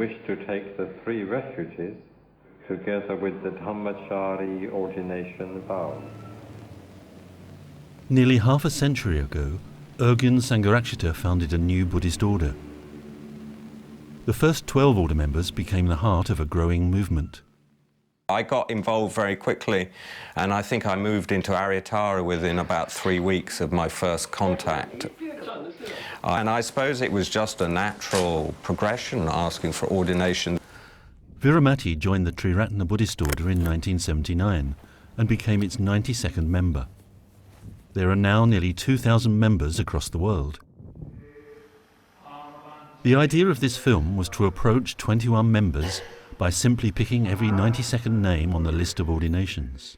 wish to take the 3 refuges together with the Dhammachari ordination vow. Nearly half a century ago, Urgyen Sangharakshita founded a new Buddhist order. The first 12 order members became the heart of a growing movement. I got involved very quickly, and I think I moved into Aryatara within about 3 weeks of my first contact. And I suppose it was just a natural progression, asking for ordination. Viramati joined the Triratna Buddhist Order in 1979 and became its 92nd member. There are now nearly 2,000 members across the world. The idea of this film was to approach 21 members by simply picking every 92nd name on the list of ordinations.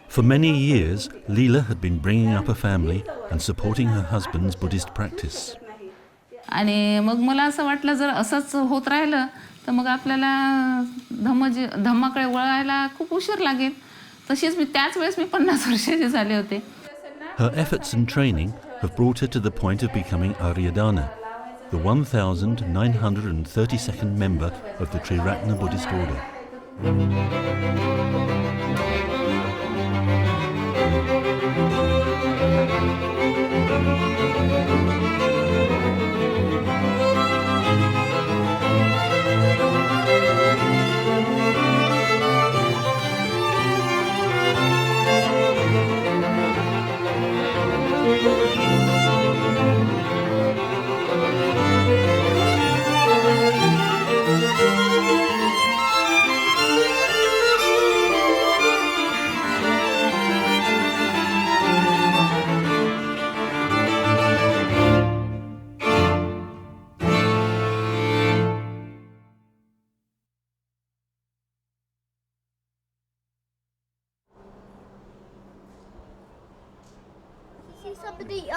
For many years, Leela had been bringing up a family and supporting her husband's Buddhist practice. आणि मग मला असं वाटलं जर असंच होत राहिलं तर मग आपल्याला धम्माकडे वळायला खूप उशीर लागेल. तशीच मी त्याच वेळेस मी 50 वर्षाची झाले होते. Her efforts and training have brought her to the point of becoming Aryadana, the 1,932nd member of the Triratna Buddhist Order.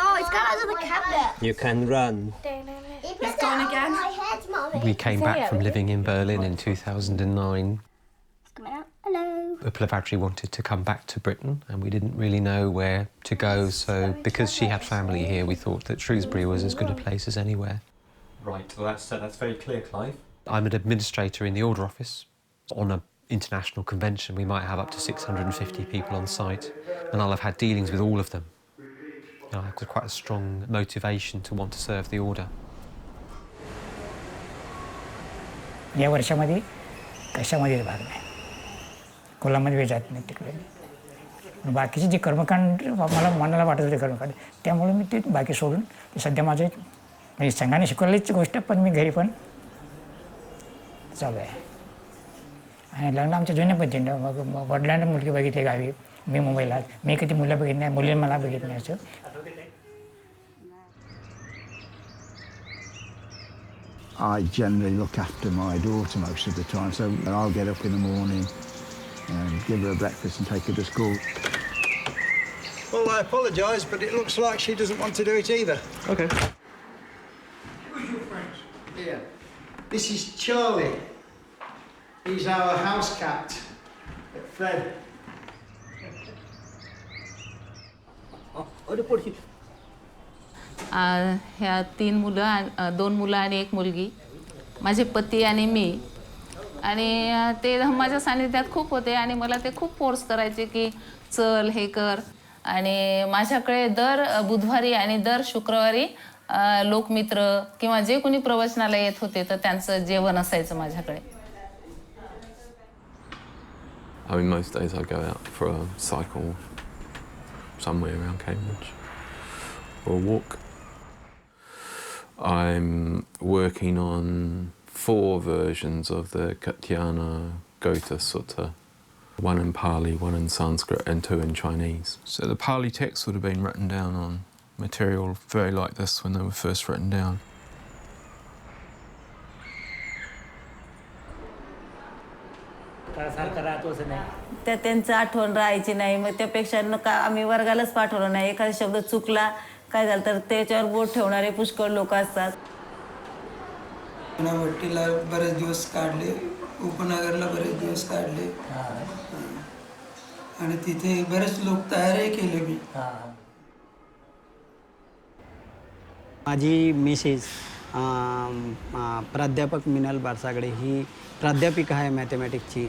Oh, it's gone under the cabinet. You can run. It's gone again. We came back from living in Berlin in 2009. It's coming out. Hello. Lavadri wanted to come back to Britain and we didn't really know where to go, so because she had family here we thought that Shrewsbury was as good a place as anywhere. Right, well that's very clear, Clive. I'm an administrator in the order office. On an international convention we might have up to 650 people on site and I'll have had dealings with all of them. I've got quite a strong motivation to want to serve the order. या वर्षामध्ये कशामध्ये भाग नाही. कोलामध्ये जात नाही तिकडे. बाकीचे जे कर्मकांड मला मनाला वाटत होते कर्मकांड त्यामुळे मी ते बाकी सोडून सध्या माझे म्हणजे संघाने शिकवलेलीच गोष्ट पण मी घरी पण चालू आहे. आणि लग्न आमच्या जुन्या पद्धतीने मग वडिलांना मुलगी बघितली गावी मी मुंबईला मी कधी मुलं बघितली नाही मुलीने मला बघितलं नाही असं. I generally look after my daughter most of the time, so I'll get up in the morning and give her breakfast and take her to school. Well, I apologise, but it looks like she doesn't want to do it either. Okay. Who's your friend? Here. This is Charlie. He's our house cat, Fred. ह्या 3 मुलं 2 मुलं आणि 1 मुलगी माझे पती आणि मी आणि ते धम्माच्या सानिध्यात खूप होते आणि मला ते खूप फोर्स करायचे की चल हे कर आणि माझ्याकडे दर बुधवारी आणि दर शुक्रवारी लोकमित्र किंवा जे कोणी प्रवचनाला येत होते तर त्यांचं जेवण असायचं माझ्याकडे. I mean, most days I go out for a cycle somewhere around Cambridge or a walk. I'm working on 4 versions of the Katyana Gota Sutta, 1 in Pali, 1 in Sanskrit and 2 in Chinese. So the Pali texts would have been written down on material very like this when they were first written down. त्या त्यांचं आठवण राहायची नाही मग त्यापेक्षा नका आम्ही वर्गालाच पाठवलं नाही. एखादा शब्द चुकला काय झालं तर त्याच्यावर बोट ठेवणारे पुष्कळ लोक असतात. पुण्यावट्टीला बरेच दिवस काढले उपनगरला बरेच दिवस काढले आणि तिथे बरेच लोक तयारही केले मी. माझी मिसेस प्राध्यापक मिनल बारसागडे ही प्राध्यापिका आहे मॅथमॅटिक्सची.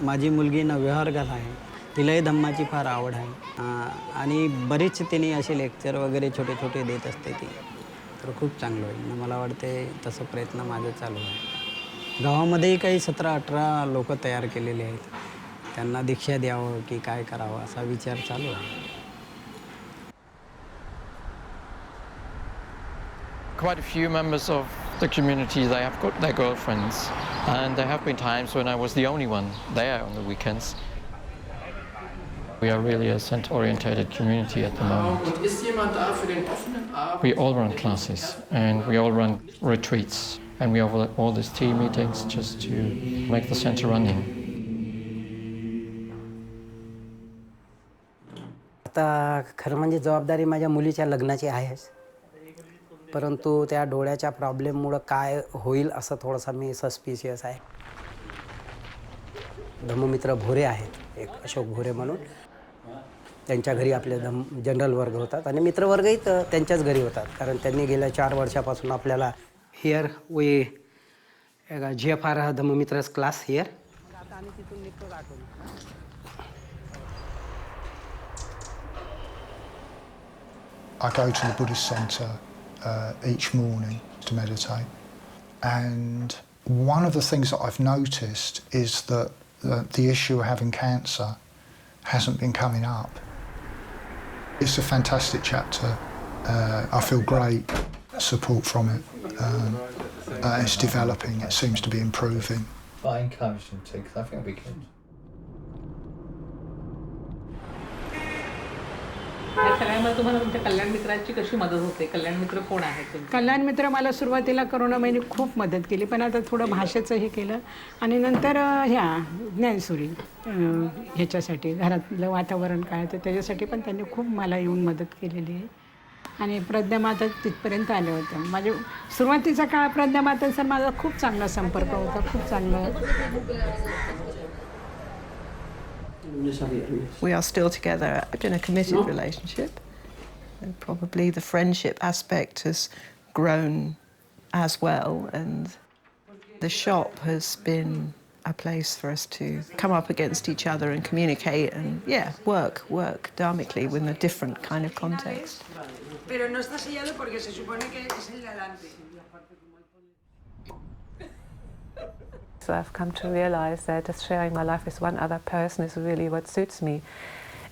माझी मुलगी 9व्या वर्गात आहे. तिलाही धम्माची फार आवड आहे आणि बरेच तिने असे लेक्चर वगैरे छोटे छोटे देत असते ती. तर खूप चांगलं होईल. मला वाटते तसं प्रयत्न माझा चालू आहे. गावामध्येही काही 17-18 लोक तयार केलेले आहेत. त्यांना दीक्षा द्यावं की काय करावं असा विचार चालू आहे. Quite a few members of the community, they have got their girlfriends, and there have been times when I was the only one there on the weekends. We are really a center-oriented community at the moment. We all run classes, and we all run retreats, and we have all these team meetings just to make the center running. आता खरं म्हणजे जबाबदारी माझ्या मुलीच्या लग्नाची आहेच, परंतु त्या डोळ्याच्या प्रॉब्लेममुळं काय होईल असं थोडंसं मी सस्पिशियस आहे. धम्ममित्र भोरे आहेत, एक अशोक भोरे म्हणून. त्यांच्या घरी आपले जनरल वर्ग होतात आणि मित्रवर्गही त्यांच्याच घरी होतात, कारण त्यांनी गेल्या 4 वर्षापासून आपल्याला हिअर वी GFR धम्ममित्र's क्लास हिअर. आता आम्ही तिथून निघतो गाठून. I go to the Buddhist centre each morning to meditate, and one of the things that I've noticed is that the issue of having cancer hasn't been coming up. It's a fantastic chapter. I feel great support from it. It's developing, it seems to be improving. I encourage them to, because I think it'll be good. या सगळ्यामध्ये तुम्हाला तुमच्या कल्याण मित्राची कशी मदत होते? कल्याण मित्र कोण आहेत तुमचे? कल्याण मित्र मला सुरुवातीला करोनामध्ये खूप मदत केली, पण आता थोडं भाषेचं हे केलं आणि नंतर ह्या ज्ञानसुरी ह्याच्यासाठी घरातलं वातावरण काय तर त्याच्यासाठी पण त्यांनी खूप मला येऊन मदत केलेली आहे. आणि प्रज्ञामाता तिथपर्यंत आले होते. माझे सुरुवातीचा काळ प्रज्ञामाता सर माझा खूप चांगला संपर्क होता, खूप चांगला. We are still together in a committed relationship, and probably the friendship aspect has grown as well, and the shop has been a place for us to come up against each other and communicate and work dharmically with a different kind of context. Pero no está sellado porque se supone que es el de adelante. So I've come to realize that just sharing my life with one other person is really what suits me.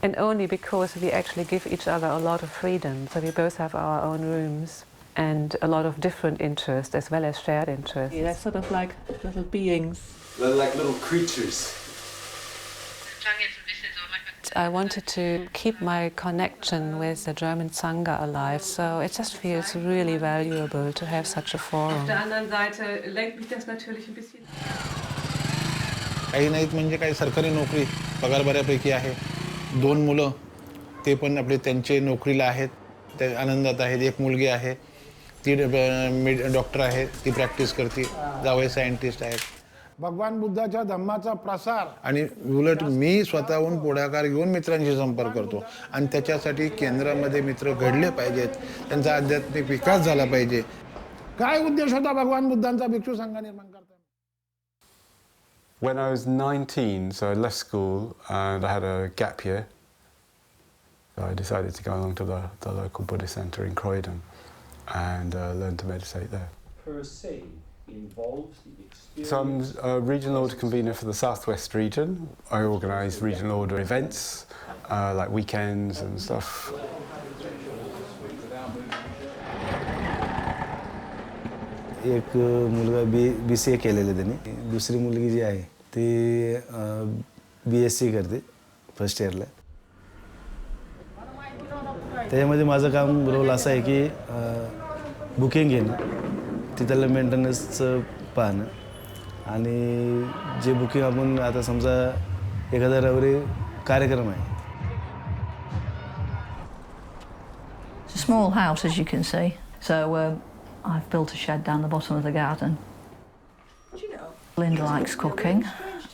And only because we actually give each other a lot of freedom. So we both have our own rooms and a lot of different interests as well as shared interests. They're sort of like little beings. They're like little creatures. I wanted to keep my connection with the German Sangha alive, so it just feels really valuable to have such a forum. Auf der anderen Seite lenkt mich das natürlich ein bisschen. काही नाहीत म्हणजे काही सरकारी नोकरी पगार बऱ्यापैकी आहे. 2 मुलं ते पण आपले त्यांचे नोकरीला आहेत, ते आनंदात आहेत. एक मुलगी आहे, ती डॉक्टर आहे, ती प्रॅक्टिस करते. जावई सायंटिस्ट आहेत. भगवान बुद्धाच्या धम्माचा प्रसार आणि उलट मी स्वतःहून पुढाकार घेऊन मित्रांशी संपर्क करतो आणि त्याच्यासाठी केंद्रामध्ये मित्र घडले पाहिजेत, त्यांचा आध्यात्मिक विकास झाला पाहिजे. काय उद्देश होता भगवान बुद्धांचा भिक्षू संघ निर्माण करताना? When I was 19, so I left school and I had a gap year. So I decided to go along to the local Buddhist centre in Croydon and learn to meditate there. Per se involves the experience. So I'm a regional order convener for the Southwest region. I organise regional order events like weekends and stuff. एक मुलगा BCA केलेलं त्यांनी. दुसरी मुलगी जी आहे ती BSc करते first इयरला. त्याच्यामध्ये माझं काम रोल असा आहे की बुकिंग घेणं, तिथलं मेंटेनन्सचं पाहणं आणि जे बुकिंग आपण आता समजा एखादा रविवारी कार्यक्रम आहे. It's a small house, as you can see. So I've built a shed down the bottom of the garden. Linda likes cooking.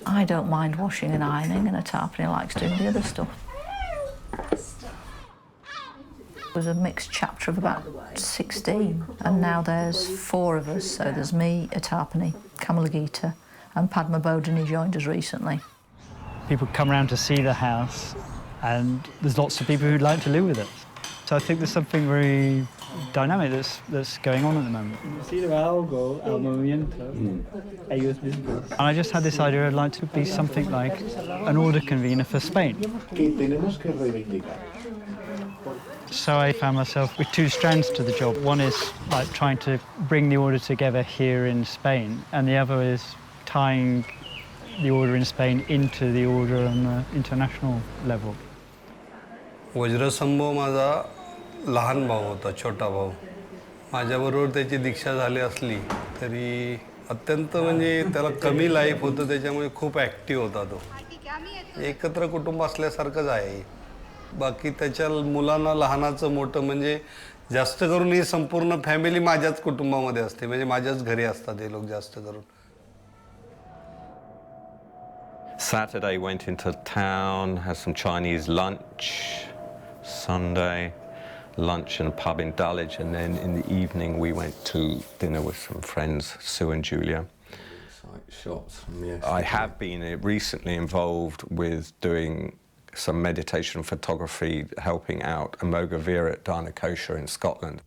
I don't mind washing and ironing, and Tarpany likes doing the other stuff. It was a mixed chapter of about 16, and now there's 4 of us. So there's me, Atapani, Kamalagita, and Padma Bodhini joined us recently. People come around to see the house, and there's lots of people who'd like to live with us. So I think there's something very dynamic that's going on at the moment. See the algo, el movimiento, ellos mismos. And I just had this idea I'd like to be something like an order convener for Spain. So I found myself with 2 strands to the job. One is like trying to bring the order together here in Spain, and the other is tying the order in Spain into the order on the international level. वज्रसंभव माझा लहान भाऊ होता, छोटा भाऊ. माझ्याबरोबर त्याची दीक्षा झाली असली तरी अत्यंत म्हणजे त्याला कमी लाईफ होतं, त्याच्यामुळे खूप ॲक्टिव्ह होता तो. एकत्र कुटुंब असल्यासारखंच आहे. बाकी त्याच्या मुलांना लहानाचं मोठं म्हणजे जास्त करून ही संपूर्ण फॅमिली माझ्याच कुटुंबामध्ये असते, म्हणजे माझ्याच घरी असतात हे लोक जास्त करून. Saturday went into town, had some Chinese lunch. Sunday, lunch and a pub in Dulwich, and then in the evening we went to dinner with some friends, Sue and Julia. Shots. I have been recently involved with doing some meditation photography, helping out Amogavir at Dharnakosha in Scotland.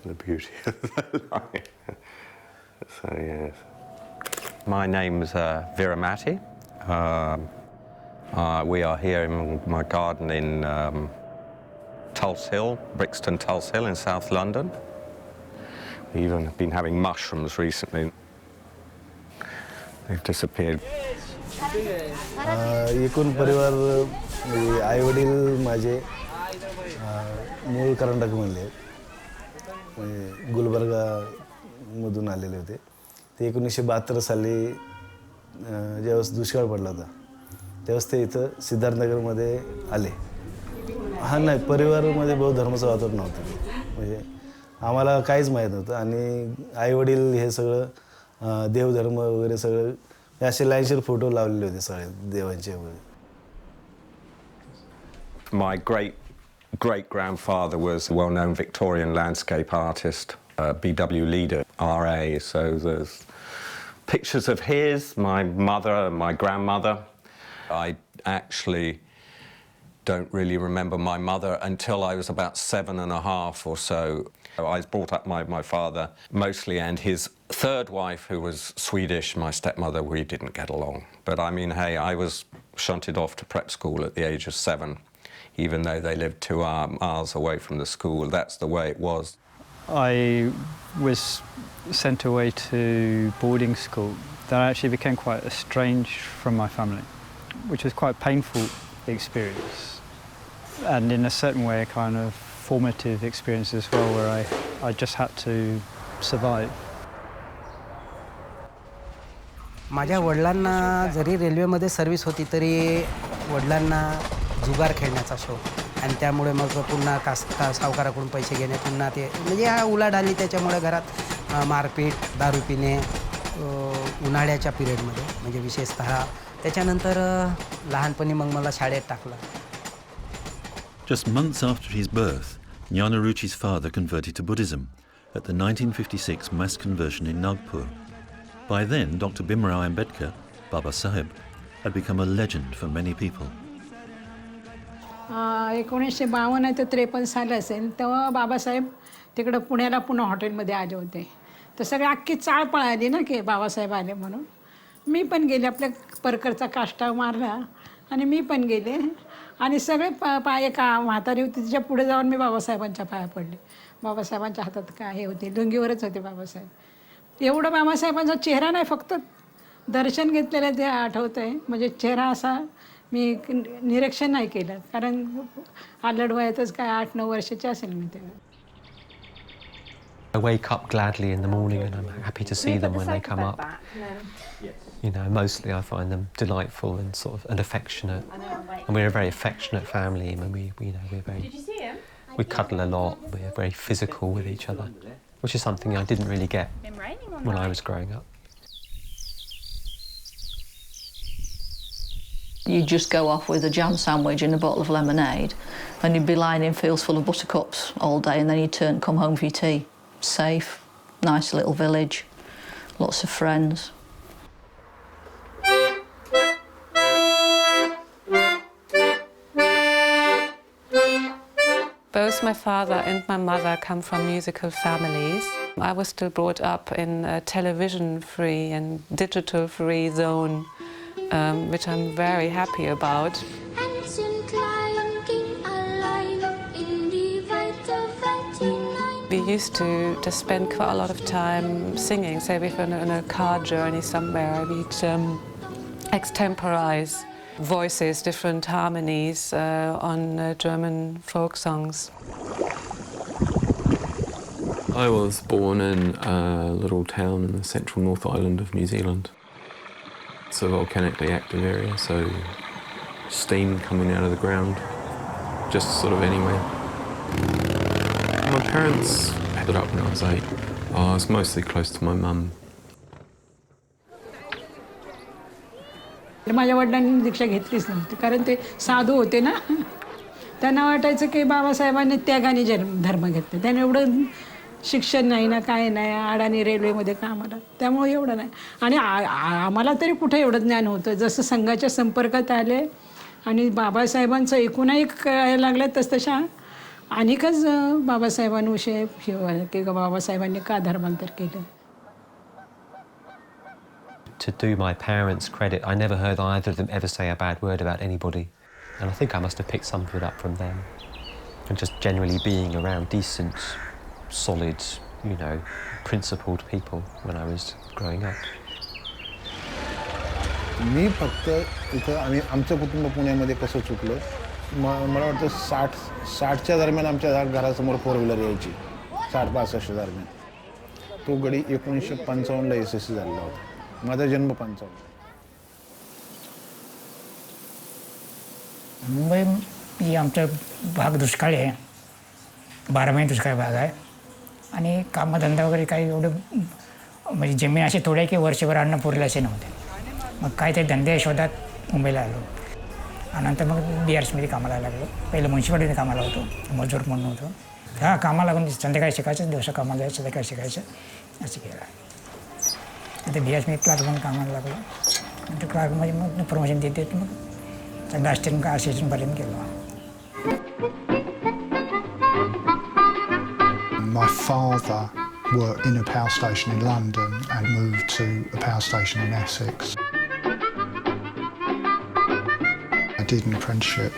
The beauty of the life. So yes. My name's Viramati. We are here in my garden in Tulse Hill, Brixton Tulse Hill in South London. We've even been having mushrooms recently. They've disappeared. एकूण परिवार आई वडील माझे मूळ कर्नाटकमधले गुलबर्गामधून आलेले होते. ते 1972 साली ज्यावेळेस दुष्काळ पडला होता त्यावेळेस ते इथं सिद्धार्थनगरमध्ये आले. हा नाही, परिवारामध्ये बहुत धर्माचं वातावरण नव्हतं. म्हणजे आम्हाला काहीच माहीत नव्हतं आणि आईवडील हे सगळं देवधर्म वगैरे सगळं असे लाईनशीर फोटो लावलेले होते सगळे देवांचे वगैरे. My great-grandfather was a well-known Victorian landscape artist, BW leader, RA, so there's pictures of his, my mother and my grandmother. I actually don't really remember my mother until I was about 7.5 or so. I was brought up by my father mostly, and his third wife, who was Swedish, my stepmother, we didn't get along. But I mean, hey, I was shunted off to prep school at the age of 7. Even though they lived 2 miles away from the school. That's the way it was. I was sent away to boarding school. That I actually became quite estranged from my family, which was quite a painful experience. And in a certain way, a kind of formative experience as well, where I just had to survive. माझ्या वडिलांना जरी रेल्वेमध्ये service होती तरी वडिलांना जुगार खेळण्याचा शौक आणि त्यामुळे मग पुन्हा सावकाराकडून पैसे घेणे, पुन्हा ते म्हणजे हा उलाढाली, त्याच्यामुळे घरात मारपीट, दारू पिणे उन्हाळ्याच्या पिरियडमध्ये म्हणजे विशेषतः. त्याच्यानंतर लहानपणी मग मला शाळेत टाकलं. Just months after his birth, Jnanaruchi's father converted to Buddhism at the 1956 mass conversion in Nagpur. By then, Dr. Bhimrao Ambedkar, Baba Saheb, had become a legend for many people. 1952 ते 53 साल असेल तेव्हा बाबासाहेब तिकडं पुण्याला पुन्हा हॉटेलमध्ये आले होते. तर सगळी अख्खी चाळ पळाली ना की बाबासाहेब आले म्हणून. मी पण गेले, आपल्या परकरचा काष्टा मारला आणि मी पण गेले आणि सगळे पाय का म्हातारी होती तिच्या पुढे जाऊन मी बाबासाहेबांच्या पाया पडले. बाबासाहेबांच्या हातात काय हे होते, लुंगीवरच होते बाबासाहेब. एवढं बाबासाहेबांचा चेहरा नाही, फक्त दर्शन घेतलेलं ते आठवतं आहे. म्हणजे चेहरा असा मी निरीक्षण नाही केलं, कारण आलड वयातच काय 8-9 वर्षाची असेल मी तेव्हा. I wake up gladly in the morning and I'm happy to see them when they come up. You know, mostly I find them delightful and sort of and affectionate. And we're a very affectionate family. When we cuddle a lot. We're very physical with each other, which is something I didn't really get when I was growing up. You'd just go off with a jam sandwich and a bottle of lemonade, and you'd be lying in fields full of buttercups all day, and then you'd come home for your tea. Safe, nice little village, lots of friends. Both my father and my mother come from musical families. I was still brought up in a television-free and digital-free zone, which I'm very happy about. We used to just spend quite a lot of time singing. Say if we're on a car journey somewhere, we'd extemporize voices, different harmonies on German folk songs. I was born in a little town in the central North Island of New Zealand. It's a volcanically active area, so steam coming out of the ground, just sort of anywhere. My parents split up when I was 8. I was mostly close to my mum. माझ्या वडिलांनी दीक्षा घेतलीच नव्हती कारण ते साधू होते ना. त्यांना वाटायचं की बाबासाहेबांनी त्यागाने धर्म घेतले. त्याने एवढं शिक्षण नाही ना, काय नाही, अडाणी रेल्वेमध्ये कामाला, त्यामुळे एवढं नाही. आणि आम्हाला तरी कुठे एवढं ज्ञान होतं. जसं संघाच्या संपर्कात आले आणि बाबासाहेबांचं एकूणही कळायला लागलं तसतशा अनेकच बाबासाहेबांविषयी की बाबासाहेबांनी का धर्मांतर केलं. To do my parents credit, I never heard either of them ever say a bad word about anybody. And I think I must have picked some of it up from them. And just generally being around decent, solid, you know, principled people when I was growing up. मी फक्त इथं आमचं कुटुंब पुण्यामध्ये कसं चुकलं, मला वाटतं 60च्या दरम्यान आमच्या घरासमोर 4 व्हीलर यायची, 60-65 दरम्यान. तो गडी 1955ला यशस्वी झालेला होता. माझा जन्म 55. मुंबई ही आमचा भाग दुष्काळी आहे, 12 महिने दुष्काळी भाग आहे. आणि कामधंदा वगैरे काही एवढं म्हणजे जमीन असे थोडे की वर्षभर अन्न पुरेल असे नव्हते. मग काय ते धंदे शोधात मुंबईला आलो. आणि नंतर मग BRCमध्ये कामाला लागलो. पहिलं म्युन्सिपालिटीमध्ये कामाला होतो, मजूर म्हणून होतो. हा कामाला लागून संध्याकाळी शिकायचं, दिवसा कामाला जायचं, संध्याकाळी शिकायचं, असं केलं. आता BRCमध्ये क्लार्क म्हणून कामाला लागलो. नंतर क्लार्कमध्ये मग प्रमोशन देते मग असिस्टंट असिस्टंटपर्यंत गेलो. My father worked in a power station in London and moved to a power station in Essex. I did an apprenticeship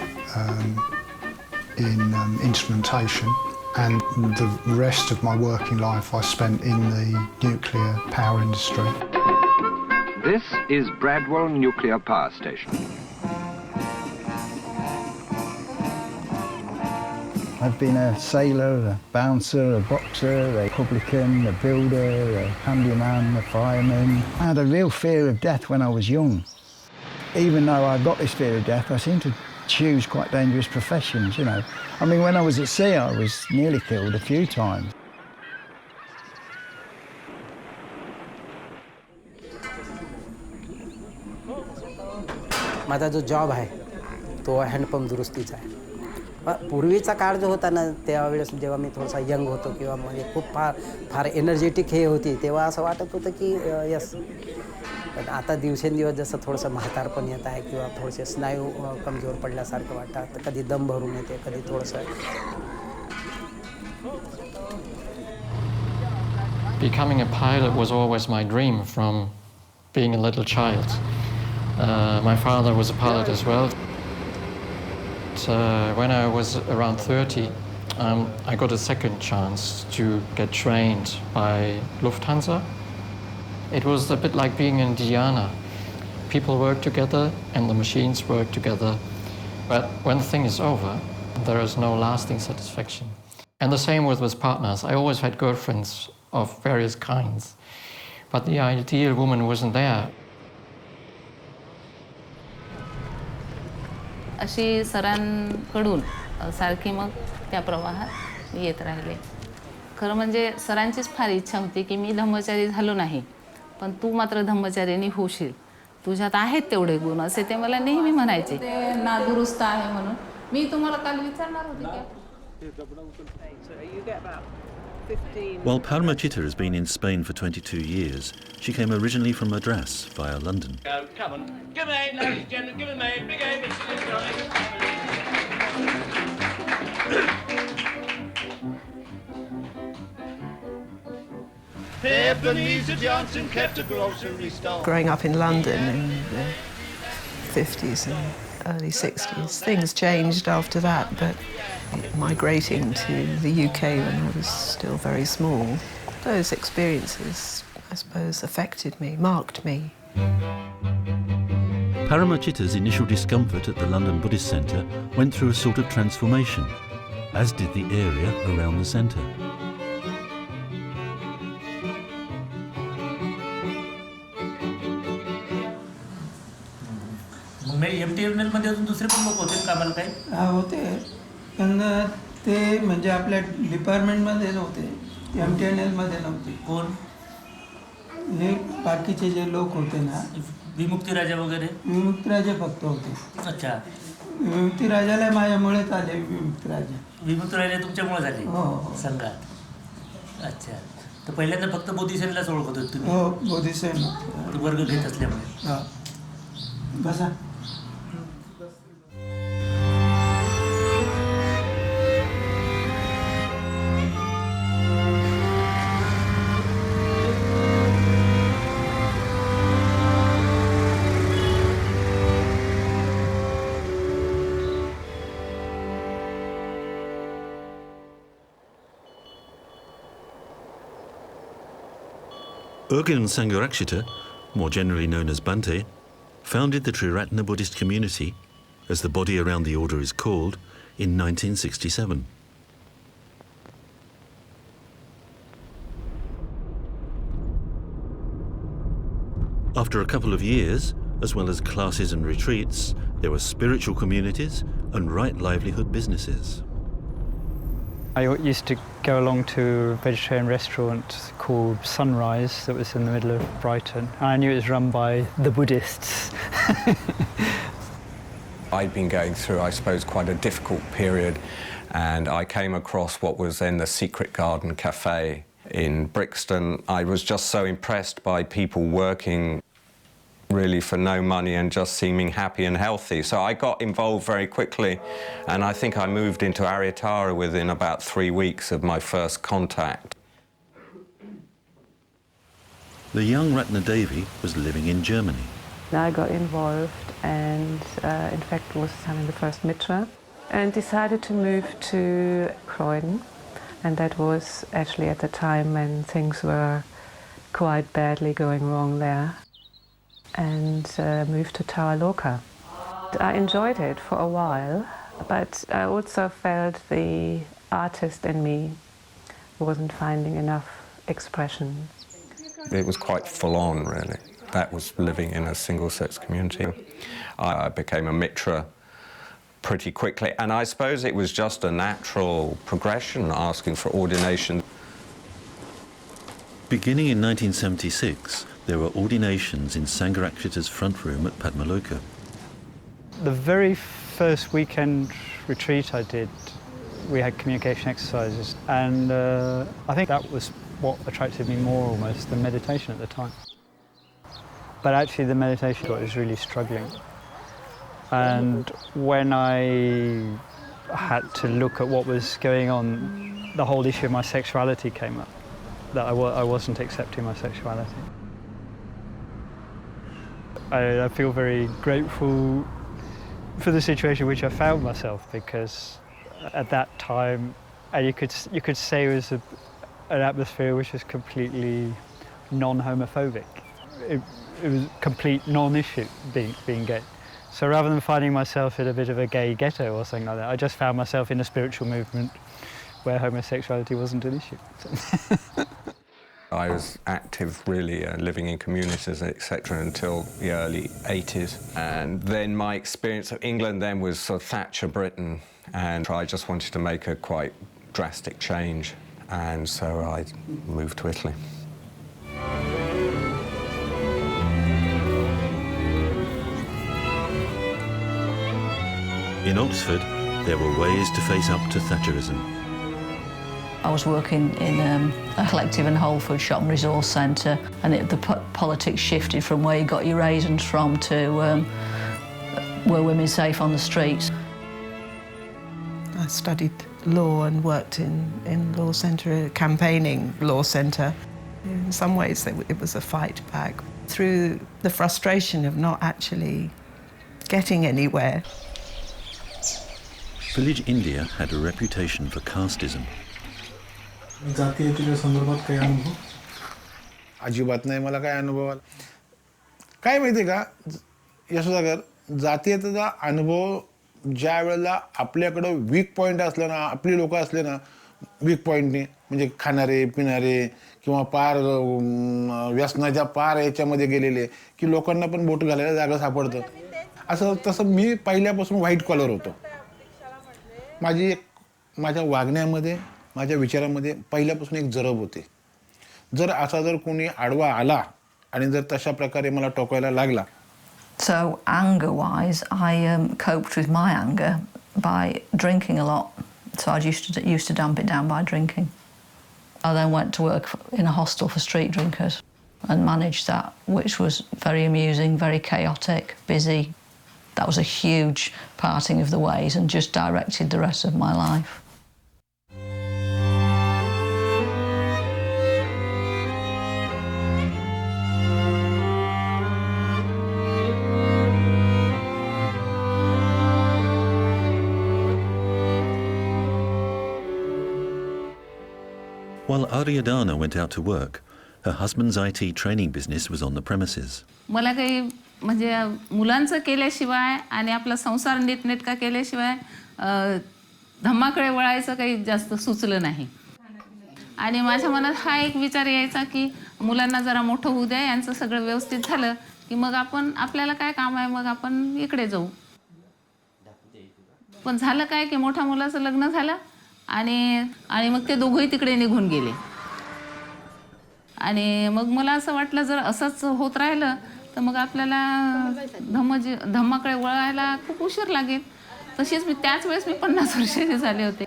in instrumentation, and the rest of my working life I spent in the nuclear power industry. This is Bradwell Nuclear Power Station. I've been a sailor, a bouncer, a boxer, a publican, a builder, a handyman, a fireman. I had a real fear of death when I was young. Even though I got this fear of death, I seemed to choose quite dangerous professions, you know. I mean, when I was at sea, I was nearly killed a few times. माझा जो job आहे तो hand pump दुरुस्तीचा आहे. पूर्वीचा काळ जो होता ना, त्यावेळेस जेव्हा मी थोडासा यंग होतो किंवा म्हणजे खूप फार एनर्जेटिक हे होती, तेव्हा असं वाटत होतं की यस. पण आता दिवसेंदिवस जसं थोडंसं म्हातारपण येत आहे किंवा थोडेसे स्नायू कमजोर पडल्यासारखं वाटतं, तर कधी दम भरून येते, कधी थोडंसं. Becoming a pilot was always my dream from being a little child. My father was a pilot as well. When I was around 30, I got a second chance to get trained by Lufthansa. It was a bit like being in Guyana. People work together and the machines work together. But when the thing is over, there is no lasting satisfaction. And the same with partners. I always had girlfriends of various kinds, but the ideal woman wasn't there. अशी सरांकडून सारखी मग त्या प्रवाहात येत राहिले. खरं म्हणजे सरांचीच फार इच्छा होती की मी धम्मचारी झालो नाही, पण तू मात्र धम्मचारिणी होशील. तुझ्यात आहेत तेवढे गुण असे ते मला नेहमी म्हणायचे. ते नादुरुस्त आहे म्हणून मी तुम्हाला काल विचारणार होते की While Paramachita has been in Spain for 22 years, she came originally from Madras via London. Come on, give me, ladies and gentlemen, give me, big A, big Ebenezer Johnson kept a grocery store. Growing up in London in the 50s and early 60s, things changed after that, but migrating to the UK when I was still very small, those experiences, I suppose, affected me, marked me. Paramachita's initial discomfort at the London Buddhist Centre went through a sort of transformation, as did the area around the centre. MTNL मध्ये अजून दुसरे पण लोक होते कामाला काही? हा होते, पण ते म्हणजे आपल्या डिपार्टमेंटमध्ये नव्हते, MTNL मध्ये नव्हते. कोण? हे बाकीचे जे लोक होते ना, विमुक्ती राजा वगैरे? विमुक्ती राजा फक्त होते. अच्छा. विमुक्ती राजाला माझ्यामुळेच आले. विमुक्ती राजा तुमच्यामुळे झाले? हो. संघात. अच्छा. तर पहिल्यांदा फक्त बोधिसत्वालाच ओळखत होते तुम्ही? हो, बोधिसत्व. वर्ग घेत असल्यामुळे. हा. बसा. Urgen Sangharakshita, more generally known as Bhante, founded the Triratna Buddhist community, as the body around the order is called, in 1967. After a couple of years, as well as classes and retreats, there were spiritual communities and right livelihood businesses. I used to go along to a vegetarian restaurant called Sunrise that was in the middle of Brighton. And I knew it was run by the Buddhists. I'd been going through, I suppose, quite a difficult period, and I came across what was then the Secret Garden Cafe in Brixton. I was just so impressed by people working really for no money and just seeming happy and healthy. So I got involved very quickly, and I think I moved into Aryatara within about 3 weeks of my first contact. The young Ratna Devi was living in Germany. I got involved and in fact was having the first mitra and decided to move to Croydon, and that was actually at the time when things were quite badly going wrong there, and moved to Tawaloka. I enjoyed it for a while, but I also felt the artist in me wasn't finding enough expression. It was quite full on, really. That was living in a single-sex community. I became a mitra pretty quickly, and I suppose it was just a natural progression, asking for ordination. Beginning in 1976, there were ordinations in Sangharakshita's front room at Padmaloka. The very first weekend retreat I did, we had communication exercises, and I think that was what attracted me more almost than meditation at the time. But actually the meditation was really struggling. And when I had to look at what was going on, the whole issue of my sexuality came up, that I wasn't accepting my sexuality. I feel very grateful for the situation in which I found myself, because at that time, you could say it was an atmosphere which was completely non-homophobic. It was a complete non-issue being gay. So rather than finding myself in a bit of a gay ghetto or something like that, I just found myself in a spiritual movement where homosexuality wasn't an issue. I was active, really, living in communities, etc., until the early 80s. And then my experience of England then was sort of Thatcher Britain, and I just wanted to make a quite drastic change. And so I moved to Italy. In Oxford, there were ways to face up to Thatcherism. I was working in a collective and whole food shop and resource centre, and the politics shifted from where you got your raisins from to were women safe on the streets. I studied law and worked in law centre, campaigning law centre. In some ways it was a fight back through the frustration of not actually getting anywhere. Village India had a reputation for casteism. जातीयतेच्या संदर्भात काही अनुभव अजिबात नाही मला काय अनुभव आला काय माहिती का यशोदागर जातीयतेचा अनुभव ज्या वेळेला आपल्याकडे वीक पॉइंट असला ना आपली लोक असले ना वीक पॉइंटने म्हणजे खाणारे पिणारे किंवा पार व्यसनाच्या पार याच्यामध्ये गेलेले की लोकांना पण बोट घालायला जागा सापडतं असं तसं मी पहिल्यापासून व्हाईट कॉलर होतो माझ्या वागण्यामध्ये माझ्या विचारामध्ये पहिल्यापासून एक जरब होते जर असा जर कोणी आडवा आला आणि जर तशा प्रकारे मला टोकायला लागला. So anger wise I coped with my anger by drinking a lot. So I used to dump it down by drinking. I then went to work in a hostel for street drinkers and managed that, which was very amusing, very chaotic, busy. That was a huge parting of the ways and just directed the rest of my life. While Ariadna went out to work, her husband's IT training business was on the premises. मला काही म्हणजे मुलांचं केल्याशिवाय आणि आपला संसार नीटनेटका केल्याशिवाय धम्माकडे वळायचं काही जास्त सुचलं नाही आणि माझ्या मनात हा एक विचार यायचा की मुलांना जरा मोठं होऊ द्या यांचं सगळं व्यवस्थित झालं की मग आपण आपल्याला काय काम आहे मग आपण इकडे जाऊ पण झालं काय की मोठ्या मुलाचं लग्न झालं आणि मग ते दोघंही तिकडे निघून गेले आणि मग मला असं वाटलं जर असंच होत राहिलं तर मग आपल्याला धम्माकडे वळायला खूप उशीर लागेल तशीच मी त्याच वेळेस मी 50 वर्षाची झाले होते.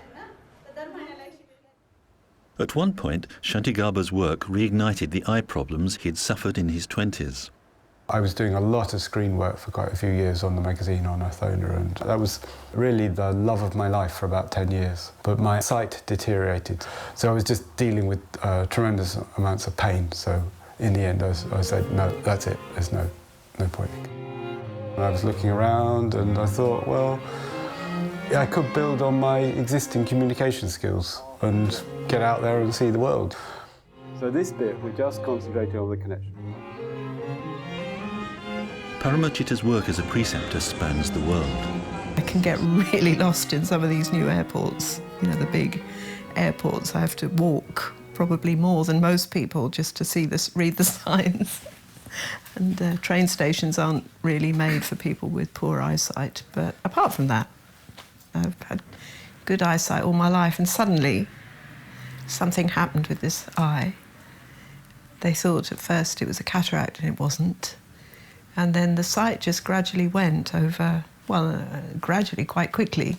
At one point, Shantigaba's work reignited the eye problems he'd suffered in his 20s. I was doing a lot of screen work for quite a few years on the magazine on Athona, and that was really the love of my life for about 10 years. But my sight deteriorated, so I was just dealing with tremendous amounts of pain. So in the end, I said, no, that's it, there's no point. And I was looking around and I thought, well, I could build on my existing communication skills and get out there and see the world. So this bit, we're just concentrating on the connection. Paramachita's work as a preceptor spans the world. I can get really lost in some of these new airports. You know, the big airports. I have to walk probably more than most people just to see this, read the signs. And train stations aren't really made for people with poor eyesight. But apart from that, I've had good eyesight all my life. And suddenly, something happened with this eye. They thought at first it was a cataract, and it wasn't. And then the sight just gradually went over, well, gradually, quite quickly,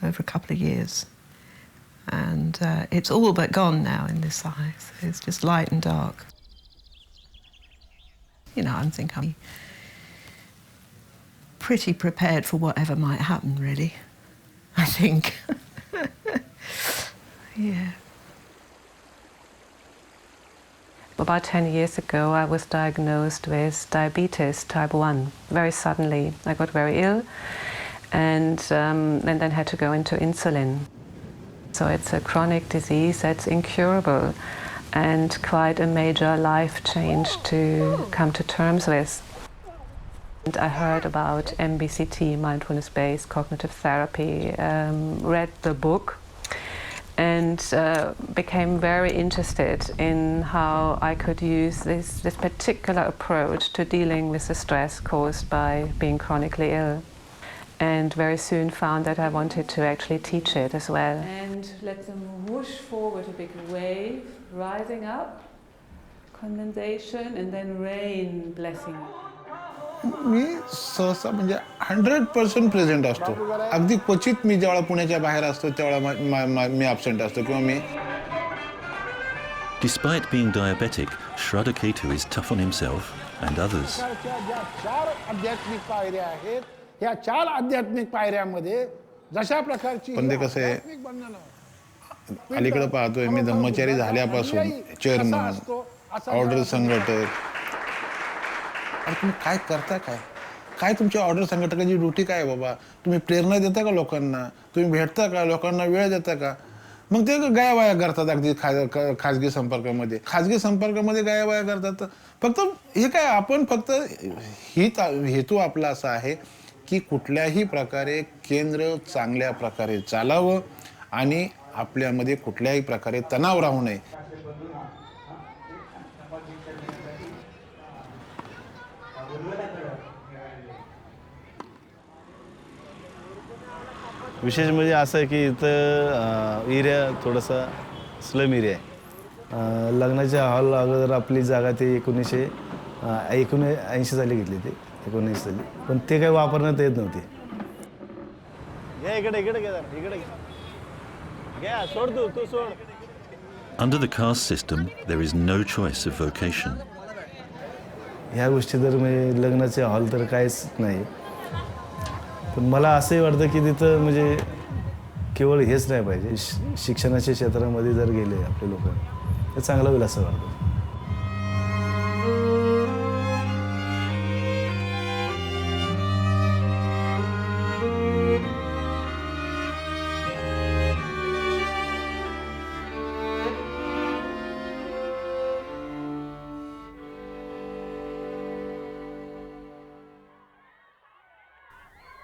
over a couple of years. And it's all but gone now in this eye. So it's just light and dark. You know, I think I'm pretty prepared for whatever might happen, really. I think. Yeah. About 10 years ago, I was diagnosed with diabetes type 1. Very suddenly, I got very ill and then had to go into insulin. So it's a chronic disease that's incurable and quite a major life change to come to terms with. And I heard about MBCT, mindfulness-based cognitive therapy, read the book, and became very interested in how I could use this particular approach to dealing with the stress caused by being chronically ill. And very soon found that I wanted to actually teach it as well. And let them whoosh forward, a big wave, rising up, condensation, and then rain blessing. मी सहसा म्हणजे 100% present असतो. अगदी क्वचित मी जेव्हा पुण्याच्या बाहेर असतो तेव्हा मी ॲब्सेंट असतो किंवा मी. Despite being diabetic, Shraddha Ketu is tough on himself and others. या 4 आध्यात्मिक पायऱ्यामध्ये जशा प्रकारची पण ते कसं आहे अलीकडे पाहतोय मी धम्मचारी झाल्यापासून चेअरमन ऑर्डर संघटक. अरे तुम्ही काय करता काय तुमची ऑर्डर संघटकाची ड्युटी काय बाबा? तुम्ही प्रेरणा देता का लोकांना? तुम्ही भेटता का? लोकांना वेळ देता का? मग ते गायावाया करतात अगदी खाजगी संपर्कामध्ये गायावाया करतात. फक्त हे काय आपण फक्त हेतू आपला असा आहे की कुठल्याही प्रकारे केंद्र चांगल्या प्रकारे चालावं आणि आपल्यामध्ये कुठल्याही प्रकारे तणाव राहू नये. विशेष म्हणजे असं आहे की इथं एरिया थोडासा स्लम एरिया आहे. लग्नाच्या हॉल अगोदर आपली जागा ती 1980 साली घेतली ती 19 साली, पण ते काही वापरण्यात येत नव्हती. Under the caste system, there is no choice of vocation. ह्या गोष्टी तर म्हणजे लग्नाचे हॉल तर काहीच नाही. पण मला असंही वाटतं की तिथं म्हणजे केवळ हेच नाही पाहिजे, शिक्षणाच्या क्षेत्रामध्ये जर गेले आपले लोक तर चांगलं होईल असं वाटतं.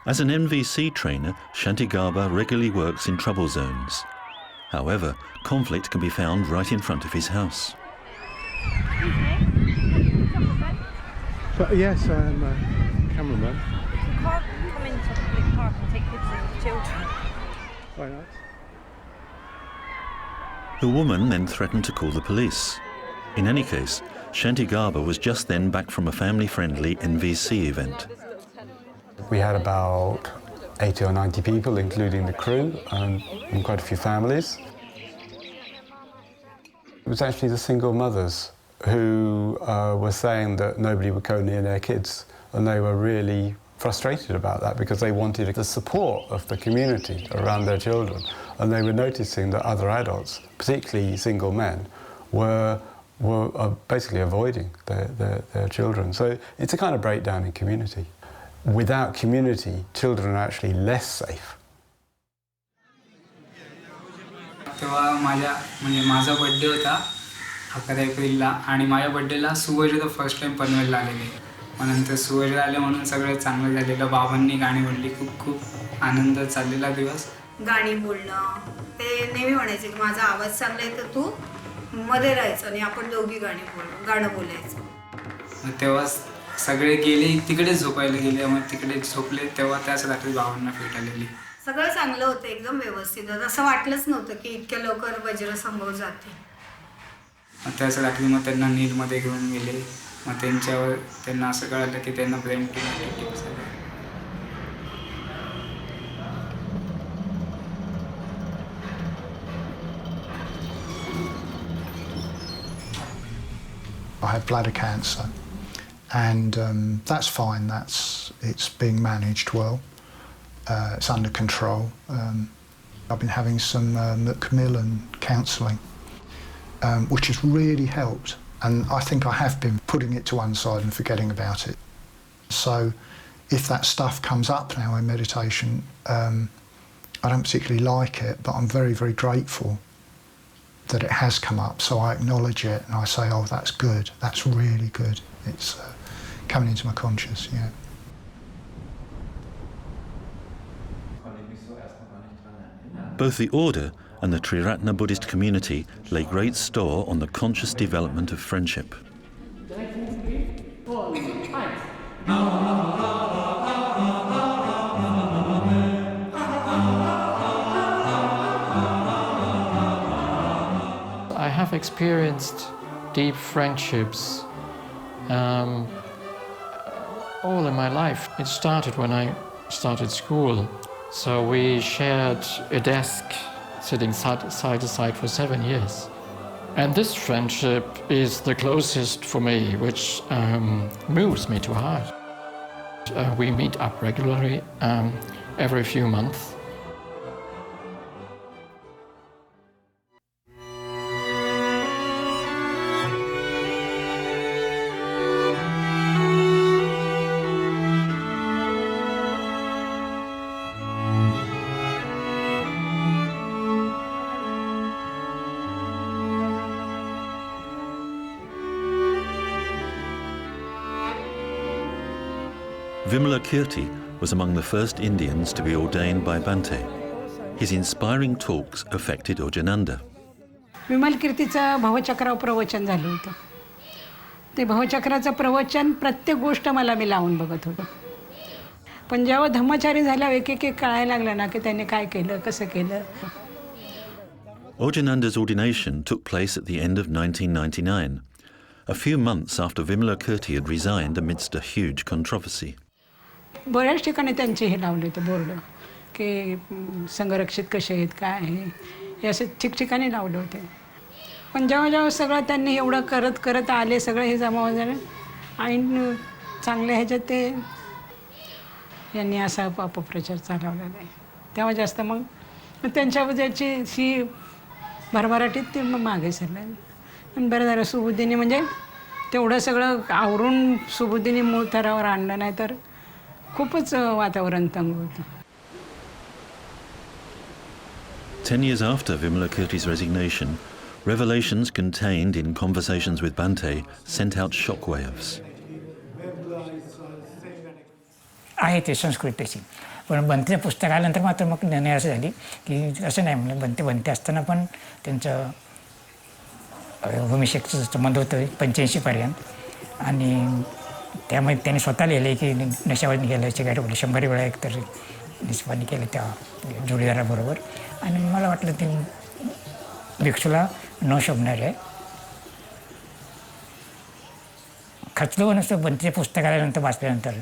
As an NVC trainer, Shanti Garba regularly works in trouble zones. However, conflict can be found right in front of his house. Yes, I'm a cameraman. You can't come into a public park and take pictures of children. Why not? The woman then threatened to call the police. In any case, Shanti Garba was just then back from a family-friendly NVC event. We had about 80 or 90 people, including the crew and quite a few families. It was actually the single mothers who were saying that nobody would go near their kids, and they were really frustrated about that because they wanted the support of the community around their children, and they were noticing that other adults, particularly single men, were basically avoiding their children. So it's a kind of breakdown in community. Without community, children are actually less safe. तेव्हा माझा birthday होता 11 एप्रिलला आणि माझ्या बर्थडेला सुवर्ण first time पनवेलला आलेले. मग नंतर सुवर्ण आले म्हणून सगळं चांगलं झालेलं. बाबांनी गाणी म्हणली, खूप आनंद चाललेला दिवस. गाणी बोलणं ते नेहमी म्हणायचे की माझा आवाज चांगला आहे तर तू मध्ये राहायचं आणि आपण दोघी गाणं बोलायचं. मग तेव्हा सगळे गेले तिकडे झोपायला गेले. मग तिकडे झोपले तेव्हा त्याच रात्री बाबांना फिट आलेली. सगळं चांगलं होतं, एकदम व्यवस्थित होतं. असं वाटलंच नव्हतं की इतक्या लवकर वज्र संभव जाते. मग त्याच रात्री मग त्यांना नीलमध्ये घेऊन गेले. मग त्यांना असं कळलं की त्यांना ब्रेन ट्यूमर झालं. I have bladder cancer, and that's fine. It's being managed well. It's under control. I've been having some Macmillan counselling, which has really helped. And I think I have been putting it to one side and forgetting about it. So, if that stuff comes up now in meditation, I don't particularly like it, but I'm very, very grateful that it has come up. So I acknowledge it and I say, oh, that's good. That's really good. It's coming into my conscious, yeah. Both the order and the Triratna Buddhist community lay great store on the conscious development of friendship. I have experienced deep friendships all in my life. It started when I started school. So we shared a desk sitting side to side for 7 years. And this friendship is the closest for me, which moves me to heart. We meet up regularly every few months. Vimala Kirti was among the first Indians to be ordained by Bhante. His inspiring talks affected Ojananda. विमल कीर्तीचं भवचक्रावर प्रवचन झालं होतं. ते भवचक्राचं प्रवचन प्रत्येक गोष्ट मी लावून बघत होतो. पण जेव्हा धम्मचारी झाल्यावर एक कळायला लागलं ना की त्याने काय केलं, कसं केलं. Ojananda's ordination took place at the end of 1999, a few months after Vimala Kirti had resigned amidst a huge controversy. बऱ्याच ठिकाणी त्यांचे हे लावले होते बोर्ड की संरक्षित कसे आहेत काय आहे हे असे ठिकठिकाणी लावले होते. पण जेव्हा सगळं त्यांनी एवढं करत आले सगळं हे जमा झालं आणि चांगल्या ह्याच्यात ते यांनी असा अपप्रचार चालवलेला आहे. तेव्हा जास्त मग त्यांच्याबद्दलची ही भरभराटीत ते मग मागे सरले. आणि बरं झालं सुबुद्धीने म्हणजे तेवढं सगळं आवरून सुबुद्धीने मूळ थरावर आणलं नाही तर खूपच वातावरण तंग होतं. 10 years after Vimala Kirti's resignation, revelations contained in conversations with Bhante sent out shockwaves. आहे ते संस्कृतीची पण बनतेच्या पुस्तकानंतर मात्र मग निर्णय असं झाली की असं नाही म्हणलं बनते असताना पण त्यांचं भूमिशेकचं संबंध होतं 85पर्यंत आणि त्यामुळे त्यांनी स्वतः लिहिले की नशावानी गेलं सिगारेट 100 वेळा एकतर निष्पानी केलं त्या जोडीदाराबरोबर आणि मला वाटलं ते भिक्षूला न शोभणार आहे. खचलो नसतं बनतेच्या पुस्तकानंतर वाचल्यानंतर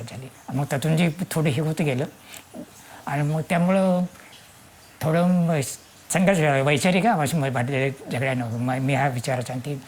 झाली मग त्यातून जे थोडं हे होतं गेलं आणि मग त्यामुळं थोडं संघर्ष वैचारिक भांडलेले झगड्यानं मी हा विचाराचा आणि ती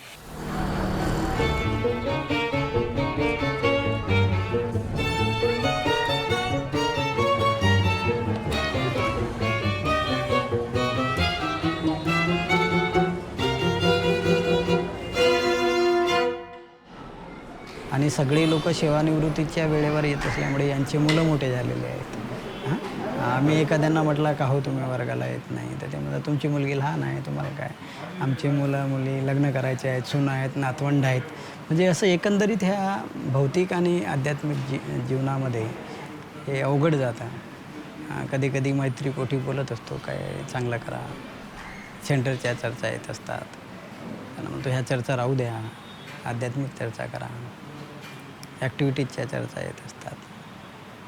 आणि सगळे लोक सेवानिवृत्तीच्या वेळेवर येत असल्यामुळे यांचे मुलं मोठे झालेले आहेत. आम्ही एखाद्यांना म्हटलं का हो तुम्ही वर्गाला येत नाही तर ते म्हणतात तुमची मुलगी लहान आहे तुम्हाला काय. आमची मुलं मुली लग्न करायचे आहेत सून आहेत नातवंड आहेत. म्हणजे असं एकंदरीत ह्या भौतिक आणि आध्यात्मिक जीवनामध्ये हे अवघड जातं. कधी कधी मैत्रीपोटी बोलत असतो काय चांगलं करा. सेंटरच्या चर्चा येत असतात त्यांना म्हणतो ह्या चर्चा राहू द्या आध्यात्मिक चर्चा करा. ॲक्टिव्हिटीजच्या चर्चा येत असतात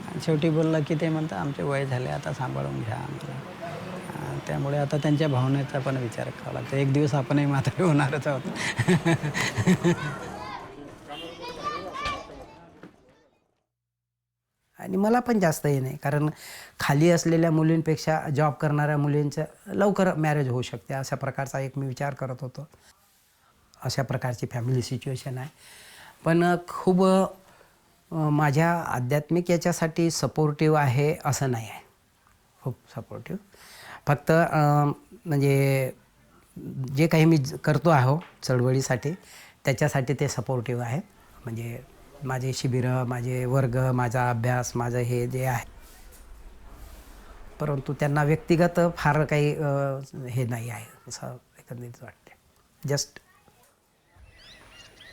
आणि शेवटी बोलला की ते म्हणतात आमचे वय झाले आता सांभाळून घ्या आम्हाला. त्यामुळे आता त्यांच्या भावनेचा पण विचार करावा लागतो. एक दिवस आपणही म्हातारे होणारच आहोत. आणि मला पण जास्त हे नाही कारण खाली असलेल्या मुलींपेक्षा जॉब करणाऱ्या मुलींचं लवकर मॅरेज होऊ शकते अशा प्रकारचा एक मी विचार करत होतो. अशा प्रकारची फॅमिली सिच्युएशन आहे. पण खूप माझ्या आध्यात्मिक याच्यासाठी सपोर्टिव्ह आहे असं नाही आहे. खूप सपोर्टिव्ह फक्त म्हणजे जे काही मी करतो आहो चळवळीसाठी त्याच्यासाठी ते सपोर्टिव्ह आहे. म्हणजे माझे शिबिरं माझे वर्ग माझा अभ्यास माझं हे जे आहे परंतु त्यांना व्यक्तिगत फार काही हे नाही आहे असं एकंदरीत वाटते. जस्ट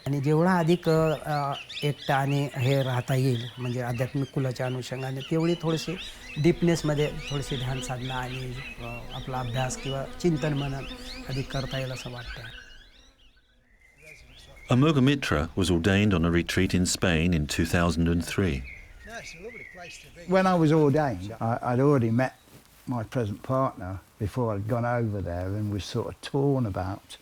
आणि जेवढा अधिक एकटा आणि हे राहता येईल म्हणजे आध्यात्मिक कुलाच्या अनुषंगाने तेवढी थोडीशी डीपनेसमध्ये थोडीशी ध्यान साधना आणि आपला अभ्यास किंवा चिंतन मनन अधिक करता येईल असं वाटतं. Amoghamitra was ordained on a retreat in Spain in 2003. When I was ordained, I'd already met my present partner before I'd gone over there and was sort of torn about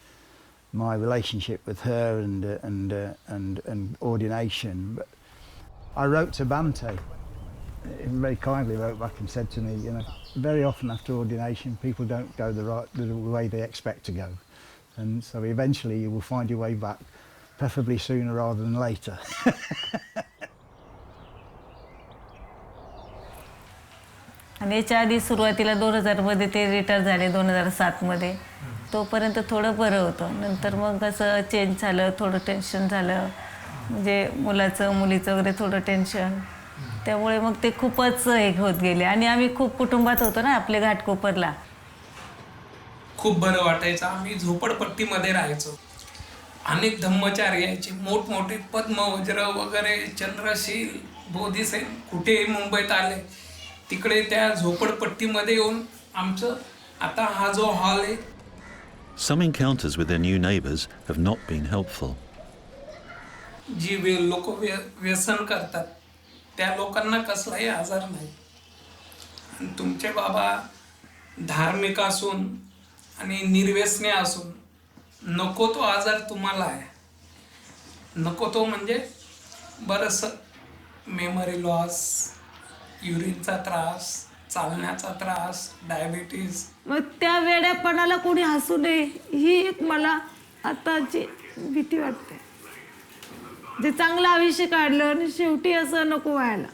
my relationship with her and ordination. But I wrote to Bante. He very kindly wrote back and said to me, you know, very often after ordination people don't go the way they expect to go. And so eventually you will find your way back, preferably sooner rather than later. आणि याच्या आधी सुरुवातीला 2000मध्ये ते retire झाले 2007मध्ये. तोपर्यंत थोडं बरं होतं. नंतर मग असं चेंज झालं, थोडं टेन्शन झालं. म्हणजे मुलाचं मुलीचं वगैरे थोडं टेन्शन. त्यामुळे मग ते खूपच एक होत गेले आणि आम्ही खूप कुटुंबात होतो ना आपले घाटकोपरला. खूप बरं वाटायचं. आम्ही झोपडपट्टीमध्ये राहायचो. अनेक धम्मचारी यायचे, मोठमोठे पद्मवज्र वगैरे चंद्रशील बोधिसेन कुठेही मुंबईत आले तिकडे त्या झोपडपट्टीमध्ये येऊन आमचं आता हा जो हॉल आहे. Some encounters with their new neighbours have not been helpful. जी लोक व्यसन करतात त्या लोकांना कसलाही आजार नाही. आणि तुमचे बाबा धार्मिक असून आणि निर्व्यसनी असून नको तो आजार तुम्हाला आहे. नको तो म्हणजे बरंच मेमरी लॉस, युरिनचा त्रास, चालण्याचा त्रास, डायबिटीज. मग त्या वेड्यापणाला कोणी हसू नये ही एक मला आताची भीती वाटते. जे चांगलं आयुष्य काढलं आणि शेवटी असं नको व्हायला.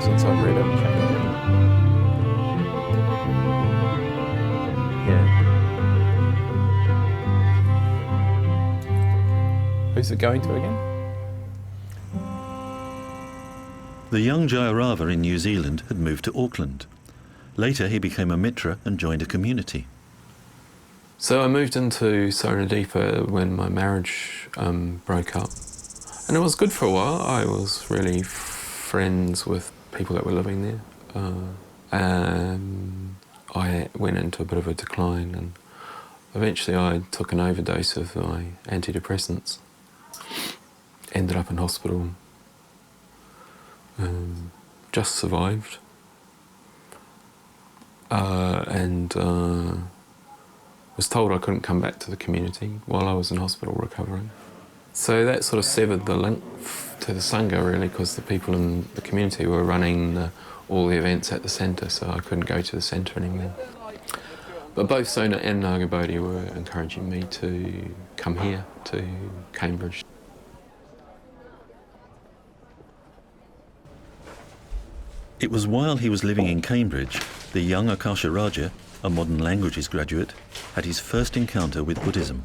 since I've read it. Yeah. Who's it going to again? The young Jayarava in New Zealand had moved to Auckland. Later he became a mitra and joined a community. So I moved into Sidestepping when my marriage broke up. And it was good for a while. I was really friends with people that were living there. And I went into a bit of a decline, and eventually I took an overdose of my antidepressants. ended up in hospital, just survived, and was told I couldn't come back to the community while I was in hospital recovering. So that sort of severed the link to the Sangha, really, because the people in the community were running all the events at the centre, so I couldn't go to the centre anymore. But both Sona and Nagabodhi were encouraging me to come here to Cambridge. It was while he was living in Cambridge, the young Akasha Raja, a modern languages graduate, had his first encounter with Buddhism.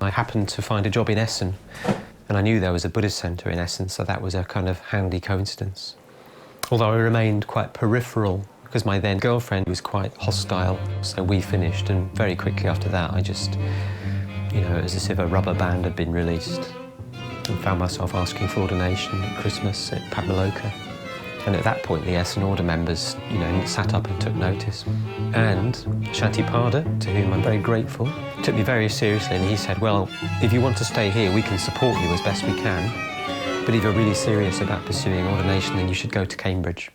I happened to find a job in Essen, and I knew there was a Buddhist centre in Essen, so that was a kind of handy coincidence. Although I remained quite peripheral, because my then girlfriend was quite hostile, so we finished, and very quickly after that I just, you know, it was as if a rubber band had been released, and found myself asking for ordination at Christmas at Patmaloka. And at that point, the Essen Order members, you know, sat up and took notice. And Shantipada, to whom I'm very grateful, took me very seriously, and he said, well, if you want to stay here, we can support you as best we can. But if you're really serious about pursuing ordination, then you should go to Cambridge.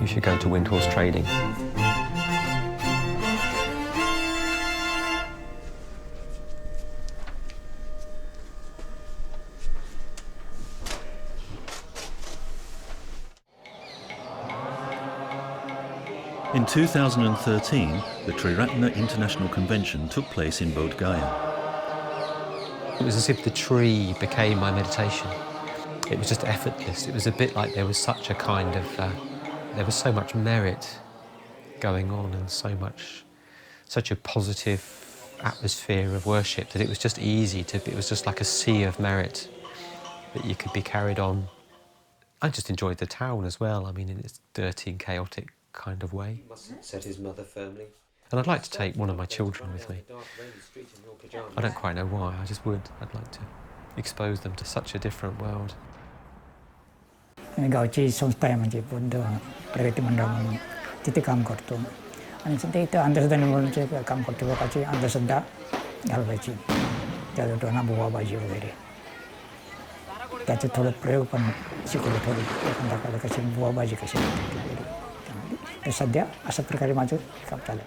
You should go to Windhorse Trading. In 2013, the Triratna International Convention took place in Bodh Gaya. It was as if the tree became my meditation. It was just effortless. It was a bit like there was such a kind of, there was so much merit going on and such a positive atmosphere of worship that it was just easy to, it was just like a sea of merit that you could be carried on. I just enjoyed the town as well, I mean, in its dirty and chaotic kind of way. Mustn't set his mother firmly. And I'd like to take one of my children with me. I don't quite know why, I just would. I'd like to expose them to such a different world. गावची संस्था आहे म्हणजे बुद्ध प्रगती मंडळ म्हणून तिथे काम करतो आणि सध्या इथं अंधश्रद्धा निर्मूलनाचे काम करतो लोकांची अंधश्रद्धा घालवायची त्याच्यावर बुवाबाजी वगैरे त्याचे थोडं प्रयोग पण शिकवलं थोडं दाखवलं कशी बुवाबाजी कशी ते सध्या अशा प्रकारे माझं काम चाललं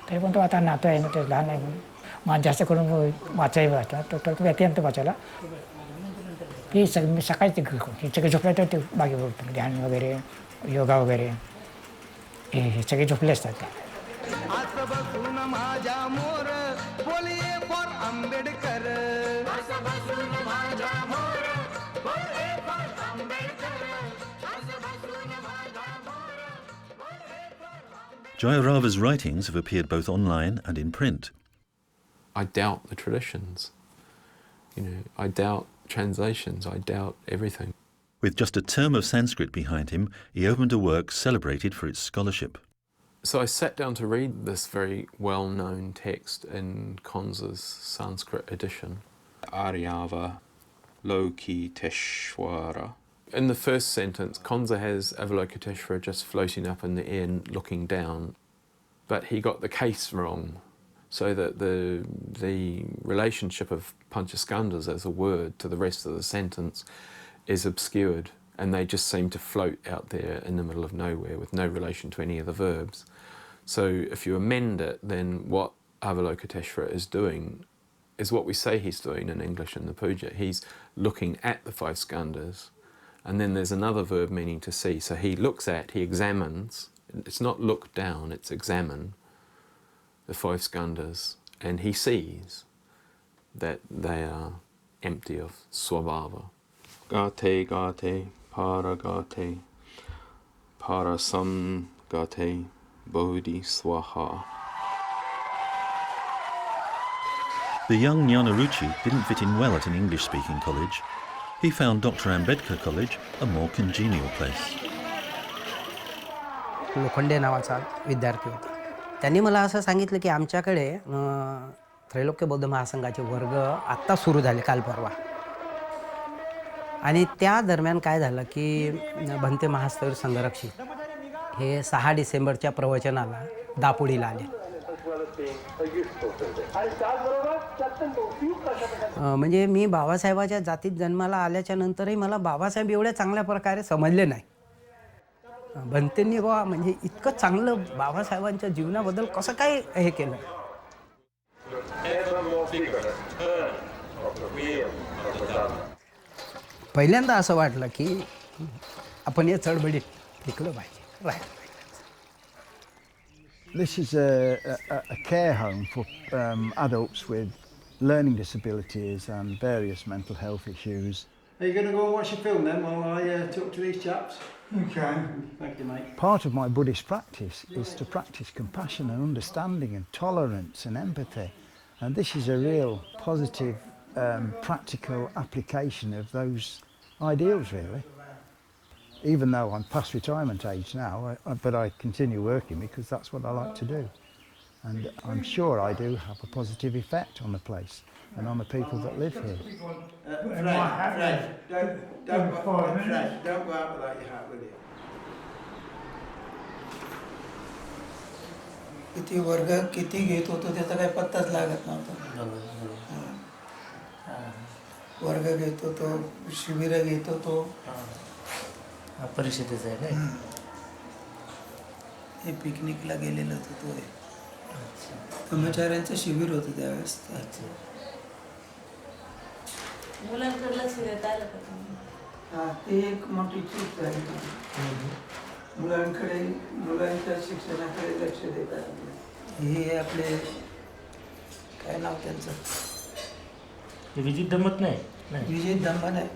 तरी पण तो आता नातो आहे ना ते लहान आहे म्हणून मला जास्त करून वाचायला वाचला तो व्यक्तिगत वाचायला हे सगळं सकाळी ते हे सगळे झोपले तर ते बाकी बोलतो ध्यान वगैरे योगा वगैरे हे सगळे झोपले असतात Jayarava's writings have appeared both online and in print. I doubt the traditions. You know, I doubt translations, I doubt everything. With just a term of Sanskrit behind him, he opened a work celebrated for its scholarship. So I sat down to read this very well-known text in Konza's Sanskrit edition. Aryava Lokiteshvara. In the first sentence, Konza has Avalokiteshvara just floating up in the air looking down, but he got the case wrong, so that the relationship of Panchaskandhas as a word to the rest of the sentence is obscured, and they just seem to float out there in the middle of nowhere with no relation to any of the verbs. So if you amend it, then what Avalokiteshvara is doing is what we say he's doing in English in the puja. He's looking at the five skandhas, and then there's another verb meaning to see. So he looks at, he examines. It's not look down, it's examine the five skandhas, and he sees that they are empty of swabhava. Gate gate para gate parasam gate bodhi swaha. The young Jnanaruchi didn't fit in well at an English-speaking college. He found Dr. Ambedkar College a more congenial place. Lokhande नावाचा विद्यार्थी होता त्यांनी मला असं सांगितलं की आमच्याकडे त्रैलोक्य बौद्ध महासंघाचे वर्ग आत्ता सुरू झाले काल परवा आणि त्या दरम्यान काय झालं की भंते महास्तवीर संघरक्षित हे 6 डिसेंबरच्या प्रवचनाला दापोडीला आले म्हणजे मी बाबासाहेबाच्या जातीत जन्माला आल्याच्या नंतरही मला बाबासाहेब एवढ्या चांगल्या प्रकारे समजले नाही. भंतेंनी बा म्हणजे इतकं चांगलं बाबासाहेबांच्या जीवनाबद्दल कसं काय हे केलं. पहिल्यांदा असं वाटलं की आपण या चळवळीत टिकलं पाहिजे, राहिलं पाहिजे. This is a care home for adults with learning disabilities and various mental health issues. Are you going to go and watch your film then while I talk to these chaps? Okay. Thank you, mate. Part of my Buddhist practice is to practice compassion and understanding and tolerance and empathy. And this is a real positive, practical application of those ideals, really. Even though I'm past retirement age now, but I continue working because that's what I like to do. And I'm sure I do have a positive effect on the place and on the people that live here. Fred, don't go out without your hat, will you? किती वर्ग किती घेत होतो त्याचा काही पत्ताच लागत नव्हता. वर्ग घेत होतो, शिबिर घेत होतो. परिषदेचं आहे काय? हे पिकनिकला गेलेलं होतं तो. कर्मचाऱ्यांचं शिबिर होतं त्यावेळेस. मुलांकडे लक्ष देता आलं का तुम्ही? हां, ते एक मोठी चूक झाली. मुलांकडे मुलांच्या शिक्षणाकडे लक्ष देता आलं. हे आपले काय नाव त्यांचं? विजित धम्मत नाही. विजित धम्मत नाही.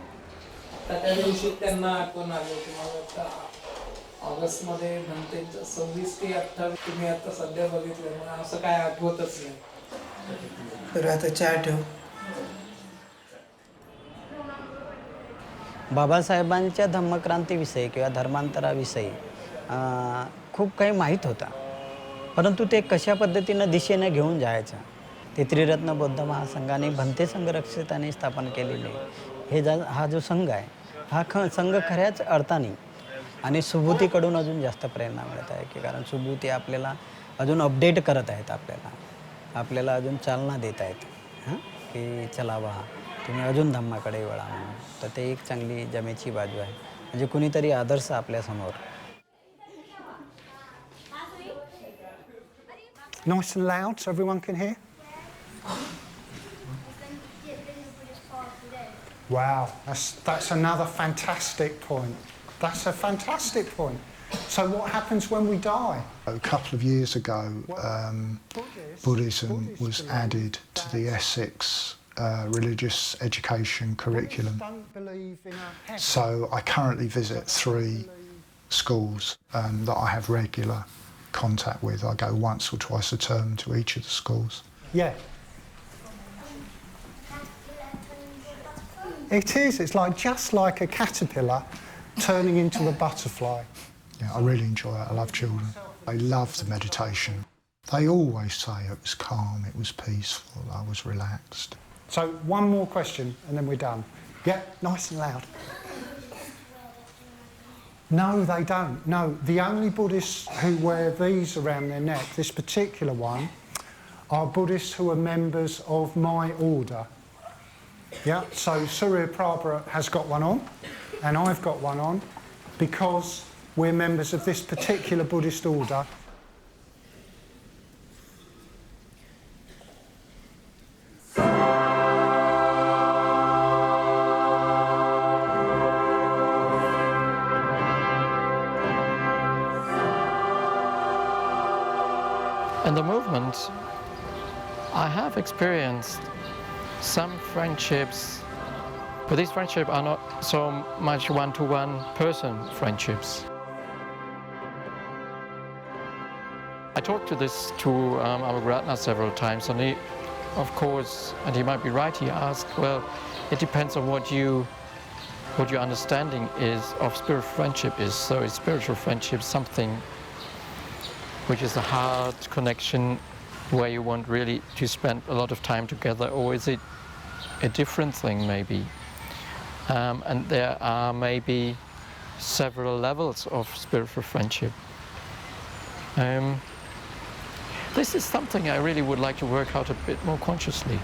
त्या दिवशी त्यांना आठवण आली होती मला. ऑगस्टमध्ये भंतेंचं 26 ते 28 तुम्ही आता सध्या बघितलं, मला असं काय आठवतच नाही. तर आता चहा ठेव. बाबासाहेबांच्या धम्मक्रांतीविषयी किंवा धर्मांतराविषयी खूप काही माहीत होता, परंतु ते कशा पद्धतीनं दिशेनं घेऊन जायचं ते त्रिरत्न बौद्ध महासंघाने भंते संघरक्षितांनी स्थापन केलेले हा जो संघ आहे हा संघ खऱ्याच अर्थाने आणि सुबुतीकडून अजून जास्त प्रेरणा मिळत आहे की कारण सुबुती आपल्याला अजून अपडेट करत आहेत, आपल्याला अजून चालना देत आहेत की चला बा तुम्ही अजून धम्माकडे वळा म्हणून. तर ते एक चांगली जमेची बाजू आहे, म्हणजे कुणीतरी आदर्श आपल्यासमोर. Nice and loud so everyone can hear. Wow, that's another fantastic point. That's a fantastic point. So what happens when we die? A couple of years ago, Buddhism was added to the Essex religious education curriculum. So I currently visit 3 schools that I have regular contact with. I go once or twice a term to each of the schools. Yeah. It is. It's like just like a caterpillar turning into a butterfly. Yeah, I really enjoy it. I love children. They love the meditation. They always say it was calm, it was peaceful, I was relaxed. So one more question and then we're done. Yeah, nice and loud. No, they don't. No, the only Buddhists who wear these around their neck, this particular one, are Buddhists who are members of my order. Yeah, so Surya Prabhupada has got one on, and I've got one on, because we're members of this particular Buddhist order. In the movement, I have experienced some friendships, but these friendships are not so much one-to-one person friendships. I talked to Triratna several times, and he, of course, and he might be right, he asked, well, it depends on what your understanding is of spiritual friendship is. So is spiritual friendship something which is a hard connection where you want really to spend a lot of time together, or is it a different thing maybe? And there are maybe several levels of spiritual friendship. this is something I really would like to work out a bit more consciously.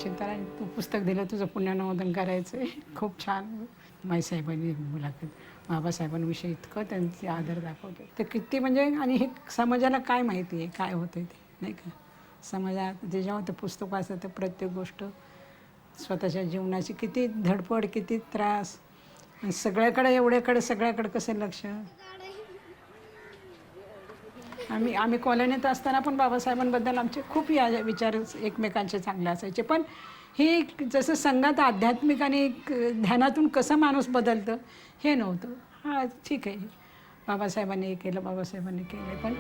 चिंताराणी तू पुस्तक दिलं तुझं पुण्यनोंदन करायचं आहे खूप छान माईसाहेबांनी मुलाखत बाबासाहेबांविषयी इतकं त्यांचे आदर दाखवतो ते किती म्हणजे आणि हे समाजाला काय माहिती आहे काय होतं ते नाही का समाजात जेव्हा ते पुस्तक वाचतं तर प्रत्येक गोष्ट स्वतःच्या जीवनाची किती धडपड किती त्रास आणि सगळ्याकडे सगळ्याकडे कसं लक्ष आम्ही कॉलनीत असताना पण बाबासाहेबांबद्दल आमचे खूप या विचार एकमेकांचे चांगले असायचे पण ही जसं संघात आध्यात्मिक आणि ध्यानातून कसं माणूस बदलतं हे नव्हतं हां ठीक आहे बाबासाहेबांनी हे केलं बाबासाहेबांनी केलं पण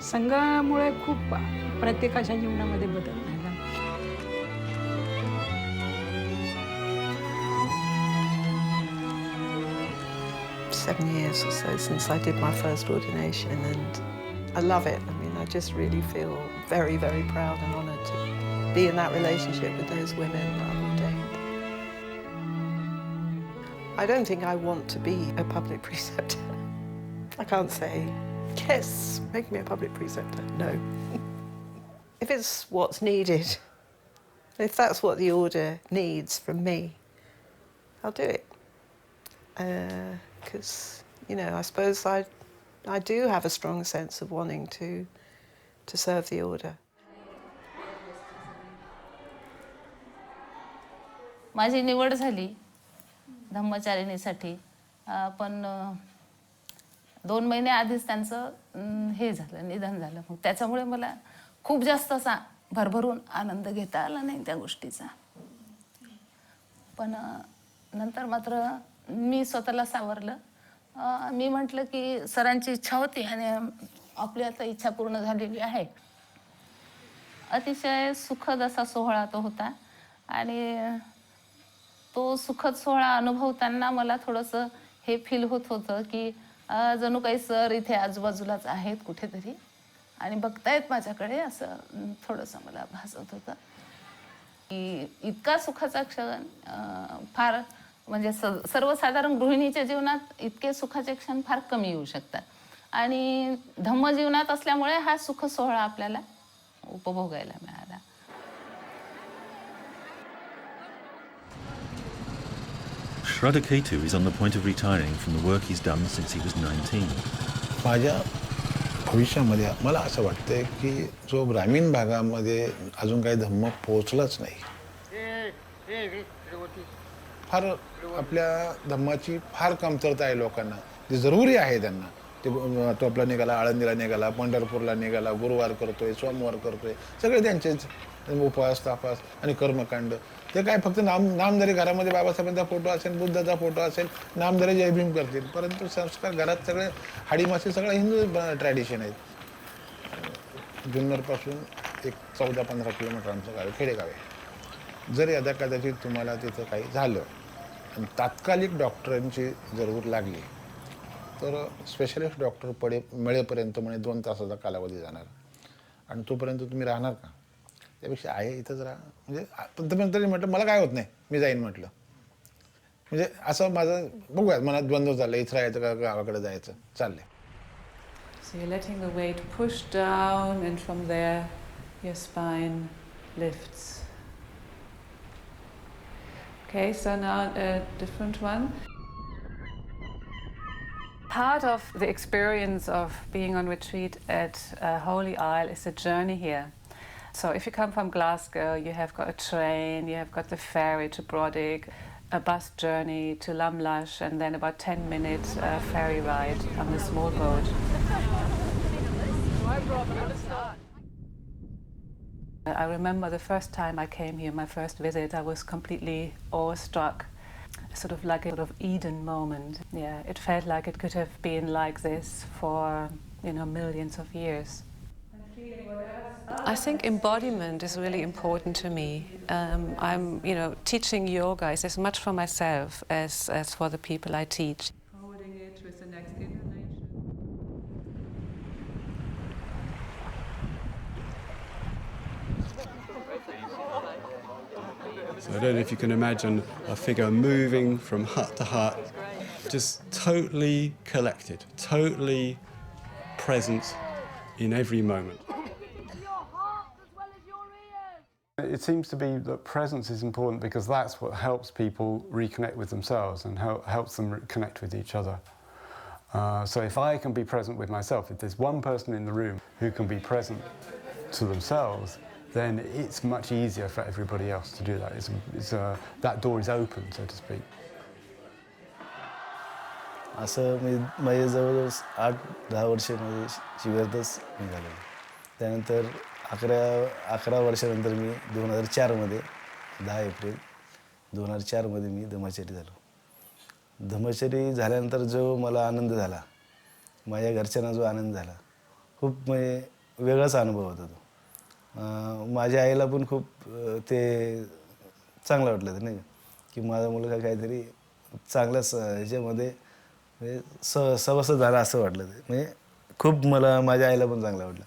संघामुळे खूप प्रत्येकाच्या जीवनामध्ये बदल झाला ...7 years or so since I did my first ordination and I love it. I mean, I just really feel very, very proud and honoured to be in that relationship with those women that I've ordained. I don't think I want to be a public preceptor. I can't say, yes, make me a public preceptor. No. If it's what's needed, if that's what the order needs from me, I'll do it. Because, you know, I suppose I do have a strong sense of wanting to serve the order. माझी निवड झाली धम्मचारिणीसाठी पण 2 महिने आधीच त्यांचं हे झालं निधन झालं मग त्याच्यामुळे मला खूप जास्त असा भरभरून आनंद घेता आला नाही त्या गोष्टीचा पण नंतर मात्र मी स्वतःला सावरलं मी म्हटलं की सरांची इच्छा होती आणि आपली आता इच्छा पूर्ण झालेली आहे अतिशय सुखद असा सोहळा तो होता आणि तो सुखद सोहळा अनुभवताना मला थोडंसं हे फील होत होतं की जणू काही सर इथे आजूबाजूलाच आहेत कुठेतरी आणि बघतायत माझ्याकडे असं थोडंसं मला भासत होतं की इतका सुखाचा क्षण फार म्हणजे सर्वसाधारण गृहिणीच्या जीवनात इतके सुखाचे क्षण फार कमी येऊ शकतात आणि धम्मजीवनात असल्यामुळे हा सुख सोहळा आपल्याला उपभोगायला मिळाला Shraddha Ketu is on the point of retiring from the work he's done since he was 19. माझ्या भविष्यामध्ये मला असं वाटतंय की जो ग्रामीण भागामध्ये अजून काही धम्म पोहोचलाच नाही फार आपल्या धम्माची फार कमतरता आहे लोकांना ती जरुरी आहे त्यांना तो आपला निघाला आळंदीला निघाला पंढरपूरला निघाला गुरुवार करतोय सोमवार करतोय सगळे त्यांचेच उपवास तापास आणि कर्मकांड ते काय फक्त नामधारी घरामध्ये बाबासाहेबांचा फोटो असेल बुद्धाचा फोटो असेल नामधारी जय भीम करतील परंतु संस्कार घरात सगळे हाडीमासे सगळं हिंदू ट्रॅडिशन आहेत जुन्नरपासून एक 14-15 किलोमीटर आमचं गाव खेडेगाव आहे जर यदा कदाचित तुम्हाला तिथं काही झालं आणि तात्कालिक डॉक्टरांची जरूर लागली तर स्पेशलिस्ट डॉक्टर मिळेपर्यंत म्हणे 2 तासाचा कालावधी जाणार आणि तोपर्यंत तुम्ही राहणार का त्यापेक्षा आहे इथंच राहा म्हणजे पंतप्रधान म्हटलं मला काय होत नाही मी जाईन म्हटलं म्हणजे असं माझं बघूयात मनात द्वंद्व चाललं इथं राहायचं का गावाकडे जायचं चाललंय So you're letting the weight push down and from there your spine lifts. Okay, so now a different one. Part of the experience of being on retreat at Holy Isle is the journey here. So if you come from Glasgow, you have got a train, you have got the ferry to Brodick, a bus journey to Lumlash, and then about 10 minutes ferry ride on the small boat. I remember the first time I came here, my first visit, I was completely awestruck. Sort of like a sort of Eden moment. Yeah, it felt like it could have been like this for, millions of years. I think embodiment is really important to me. I'm, teaching yoga is as much for myself as for the people I teach. Holding it with the next inhalation. So I don't know if you can imagine a figure moving from hut to hut, just totally collected, totally present in every moment. It seems to be that presence is important because that's what helps people reconnect with themselves and helps them connect with each other. So if I can be present with myself, if there's one person in the room who can be present to themselves, then it's much easier for everybody else to do that. That door is open, so to speak. असं मी माझे जवळजवळ 8-10 वर्ष माझे शिबिरातच निघाले. त्यानंतर 11 वर्षानंतर मी 2004मध्ये 10 April 2004मध्ये मी धम्मचरी झालो. धम्मचरी झाल्यानंतर जो मला आनंद झाला, माझ्या घरच्यांना जो आनंद झाला, खूप वेगळाच अनुभव होता तो. माझ्या आईला पण खूप ते चांगलं वाटलं नाही की माझा मुलगा काहीतरी चांगल्याच ह्याच्यामध्ये सवस्त झाला असं वाटलं ते. म्हणजे खूप मला माझ्या आईला पण चांगलं वाटलं.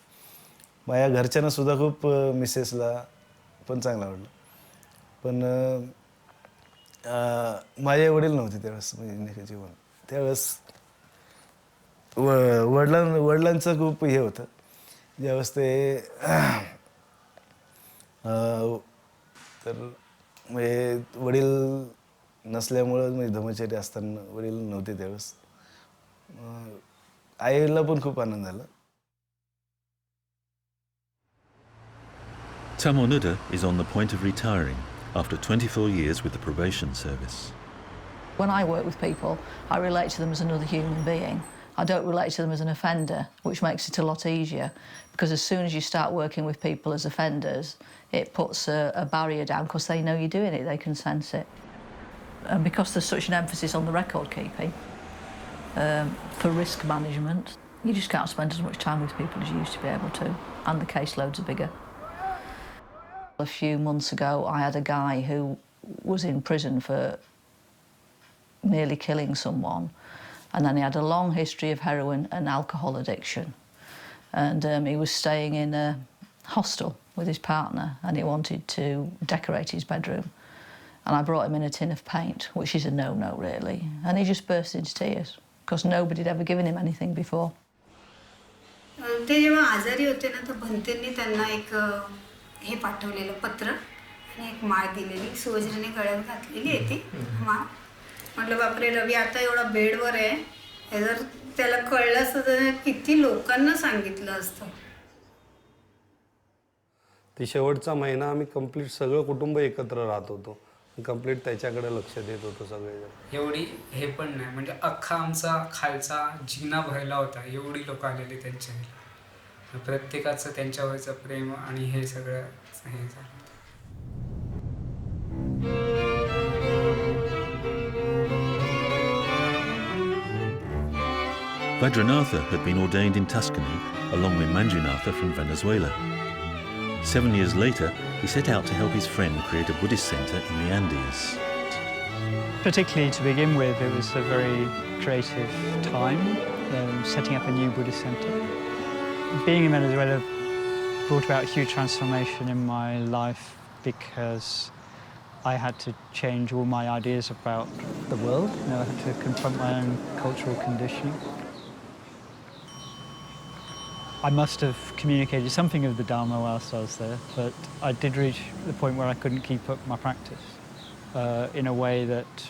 माझ्या घरच्यांना सुद्धा खूप मिसेसला पण चांगलं वाटलं. पण माझे वडील नव्हते त्यावेळेस म्हणजे जीवन. त्यावेळेस वडिलांचं खूप हे होतं. ज्यावेळेस ते तर म्हणजे वडील नसल्यामुळं म्हणजे धम्मचर्य असताना वडील नव्हते त्यावेळेस. आईला पण खूप आनंद झाला. Tamonuda is on the point of retiring after 24 years with the probation service. When I work with people, I relate to them as another human being. I don't relate to them as an offender, which makes it a lot easier, because as soon as you start working with people as offenders, it puts a barrier down because they know you're doing it, they can sense it. And because there's such an emphasis on the record keeping, for risk management, you just can't spend as much time with people as you used to be able to, and the caseloads are bigger. A few months ago, I had a guy who was in prison for nearly killing someone, and then he had a long history of heroin and alcohol addiction. And he was staying in a hostel with his partner, and he wanted to decorate his bedroom. And I brought him in a tin of paint, which is a no-no, really. And he just burst into tears, because nobody had ever given him anything before. ते जेव्हा आजारी होते ना, तर भंतेंनी त्यांना एक हे पाठवलेलं पत्र आणि एक माळ दिलेली, सुवज्राने गळ्यात घातलेली आहे ती माळ. म्हटलं बापरे, रवी आता एवढा बेडवर आहे, हे जर त्याला कळलं असतं तर किती लोकांना सांगितलं असतं. ती शेवटचा महिना आम्ही कंप्लीट सगळं कुटुंब एकत्र राहत होतो. कंप्लीट त्याच्याकडे लक्ष देत होतो सगळेजण. एवढी हे पण नाही, म्हणजे अख्खा आमचा खालचा जिना भरला होता, एवढी लोक आलेली त्यांच्या घरी. प्रत्येकाचं त्यांच्यावरचं प्रेम आणि हे सगळं हे झालं. Vajranatha had been ordained in Tuscany along with Manjunatha from Venezuela. 7 years later, he set out to help his friend create a Buddhist center in the Andes. Particularly to begin with, it was a very creative time, setting up a new Buddhist center. Being in Venezuela brought about a huge transformation in my life because I had to change all my ideas about the world. I had to confront my own cultural conditioning. I must have communicated something of the Dharma whilst I was there, but I did reach the point where I couldn't keep up my practice in a way that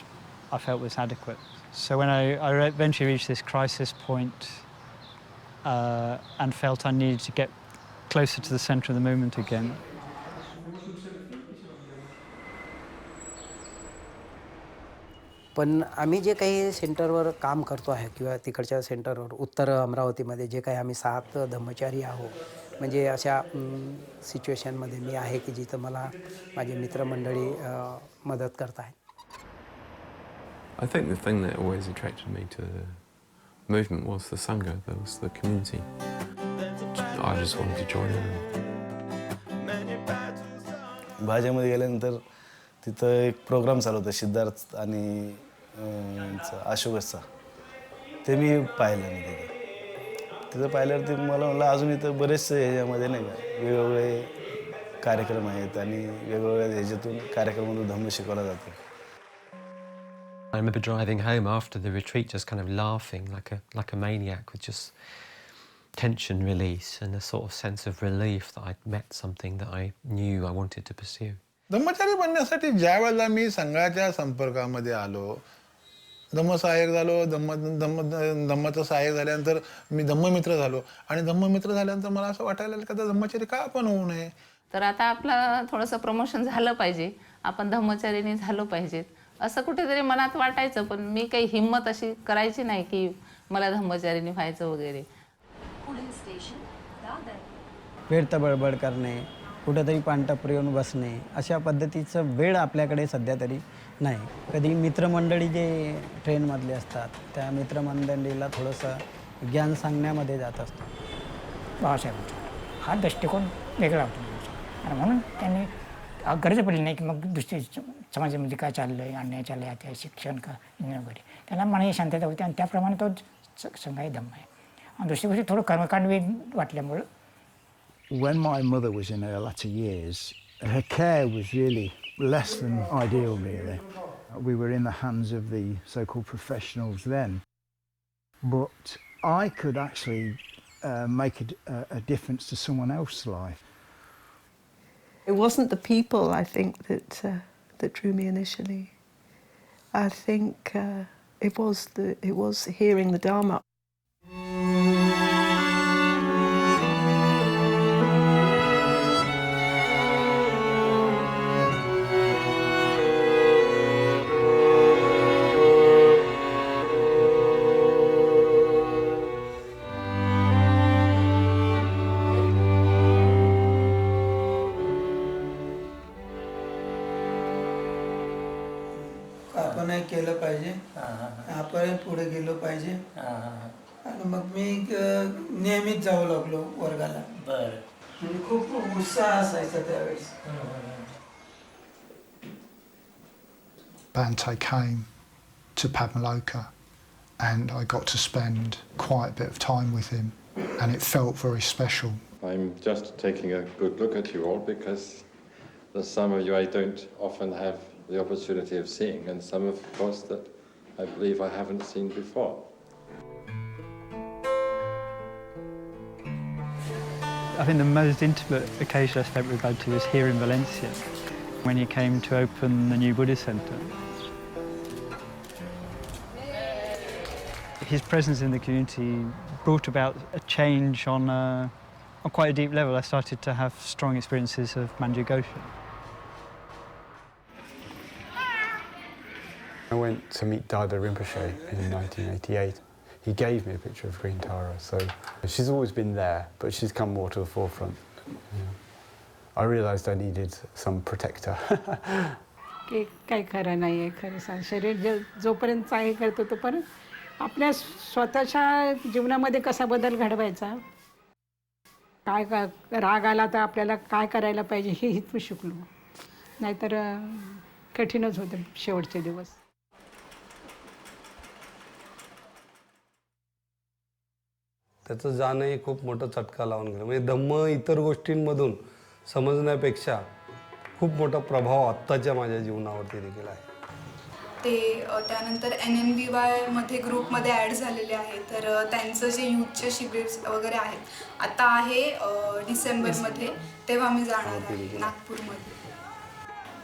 I felt was adequate. So when I eventually reached this crisis point and felt I needed to get closer to the center of the movement again, पण आम्ही जे काही सेंटरवर काम करतो आहे किंवा तिकडच्या सेंटरवर उत्तर अमरावतीमध्ये जे काही आम्ही 7 धम्मचारी आहोत, म्हणजे अशा सिच्युएशनमध्ये मी आहे की जिथं मला माझे मित्रमंडळी मदत करत आहेत. I think the thing that always attracted me to the movement was the Sangha, that was the community. I just wanted to join in. भाज्यामध्ये गेल्यानंतर तिथं एक प्रोग्राम चालू होता सिद्धार्थ आणि अशोकचा. ते मी पाहिलं मी तिथं पाहिल्यावरती मला म्हणलं अजून इथं बरेचसे ह्याच्यामध्ये नाही का वेगवेगळे कार्यक्रम आहेत आणि वेगवेगळ्या ह्याच्यातून कार्यक्रमातून धम्म शिकवला जातो. I remember driving home after the retreat just kind of laughing like a maniac with just tension release and a sort of sense of relief that I'd met something that I knew I wanted to pursue. Dhammachari बनण्यासाठी ज्या वेळेला मी संघाच्या संपर्कामध्ये आलो, धम्मसहाय्यक झालो, धम्माचं सहाय्यक झाल्यानंतर मी धम्ममित्र झालो आणि धम्ममित्र झाल्यानंतर मला असं वाटायला लागलं का धम्मचारी का आपण होऊ नये. तर आता आपलं थोडंसं प्रमोशन झालं पाहिजे, आपण धम्मचारिणी झालो पाहिजेत असं कुठेतरी मनात वाटायचं, पण मी काही हिंमत अशी करायची नाही की मला धम्मचारिणी व्हायचं वगैरे. वेळ बडबड करणे, कुठेतरी पानटपरी येऊन बसणे, अशा पद्धतीचं वेळ आपल्याकडे सध्या तरी नाही. कधी मित्रमंडळी जे ट्रेनमधले असतात त्या मित्रमंडळीला थोडंसं ज्ञान सांगण्यामध्ये जात असतो. बाबासाहेबांचा हा दृष्टिकोन वेगळा होता आणि म्हणून त्यांनी गरज पडली नाही की मग दुसरी समाजामध्ये काय चाललं आहे, अन्याय चाललं आहे, त्या शिक्षण का वगैरे, त्याला मनाची शांतता होती आणि त्याप्रमाणे तो संघाही धम्म आहे. आणि दुसरी गोष्ट थोडं कर्मकांडवी वाटल्यामुळं. When my mother was in her latter years, her care was really less than ideal, really. We were in the hands of the so-called professionals then. But I could actually make a difference to someone else's life. It wasn't the people, I think, that drew me initially. I think it was hearing the Dharma. आपण केलं पाहिजे, आपण पुढे गेलो पाहिजे आणि मग मी नियमित जाऊ लागलो वर्गाला. म्हणजे खूप उत्साह असायचा त्यावेळेस. Bhante came to Padmaloka and I got to spend quite a bit of time with him and it felt very special. I'm just taking a good look at you all because there's some of you I don't often have the opportunity of seeing and some of course that I believe I haven't seen before. I think the most intimate occasion I spent with Bhante was here in Valencia when he came to open the new Buddhist Center. His presence in the community brought about a change on quite a deep level. I started to have strong experiences of Manju Goshen. I went to meet Dada Rinpoche in 1988. He gave me a picture of Green Tara, so she's always been there, but she's come more to the forefront. I realised I needed some protector. की काही खरं नाही आहे, खरं सांग. शरीर जोपर्यंत चांगले करतो तोपर्यंत आपल्या स्वतःच्या जीवनामध्ये कसा बदल घडवायचा, काय राग आला तर आपल्याला काय करायला पाहिजे हे इथून शिकलो. नाहीतर कठीणच होते शेवटचे दिवस. त्याचं जाणंही खूप मोठा चटका लावून गेलं. म्हणजे धम्म इतर गोष्टींमधून समजण्यापेक्षा खूप मोठा प्रभाव आत्ताच्या माझ्या जीवनावरती देखील आहे. ते त्यानंतर NNBY मध्ये ग्रुपमध्ये ॲड झालेले आहे. तर त्यांचं जे युथचे शिबिर वगैरे आहेत आता आहे डिसेंबरमध्ये, तेव्हा मी जाणार आहे नागपूरमध्ये.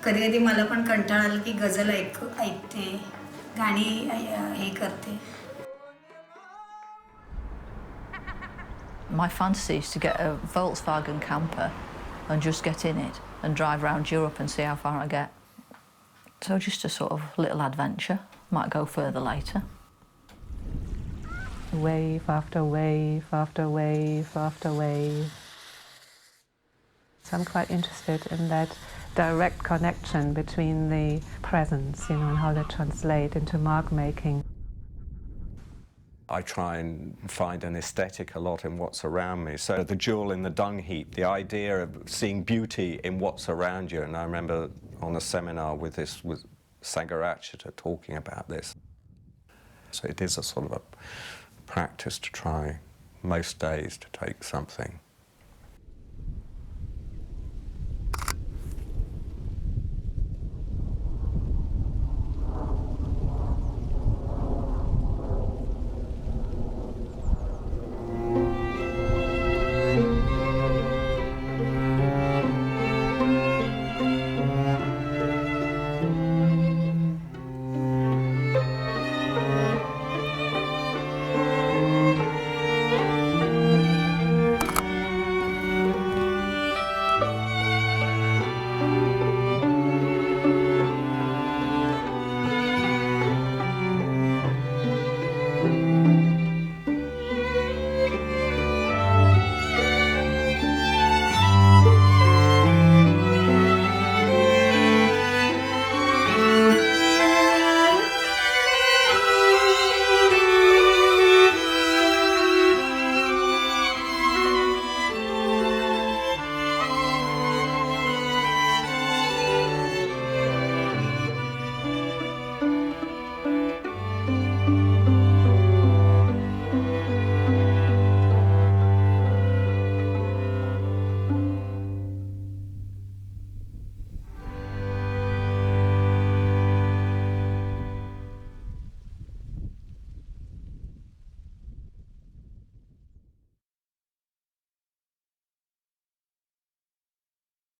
कधी कधी मला पण कंटाळा आला की गझल ऐकते, गाणी हे करते. My fantasy is to get a Volkswagen camper and just get in it and drive around Europe and see how far I get. So just a sort of little adventure. Might go further later. Wave after wave after wave after wave. So I'm quite interested in that direct connection between the presents, and how they translate into mark making. I try and find an aesthetic a lot in what's around me. So the jewel in the dung heap, the idea of seeing beauty in what's around you. And I remember on a seminar with Sangharakshita talking about this. So it is a sort of a practice to try most days to take something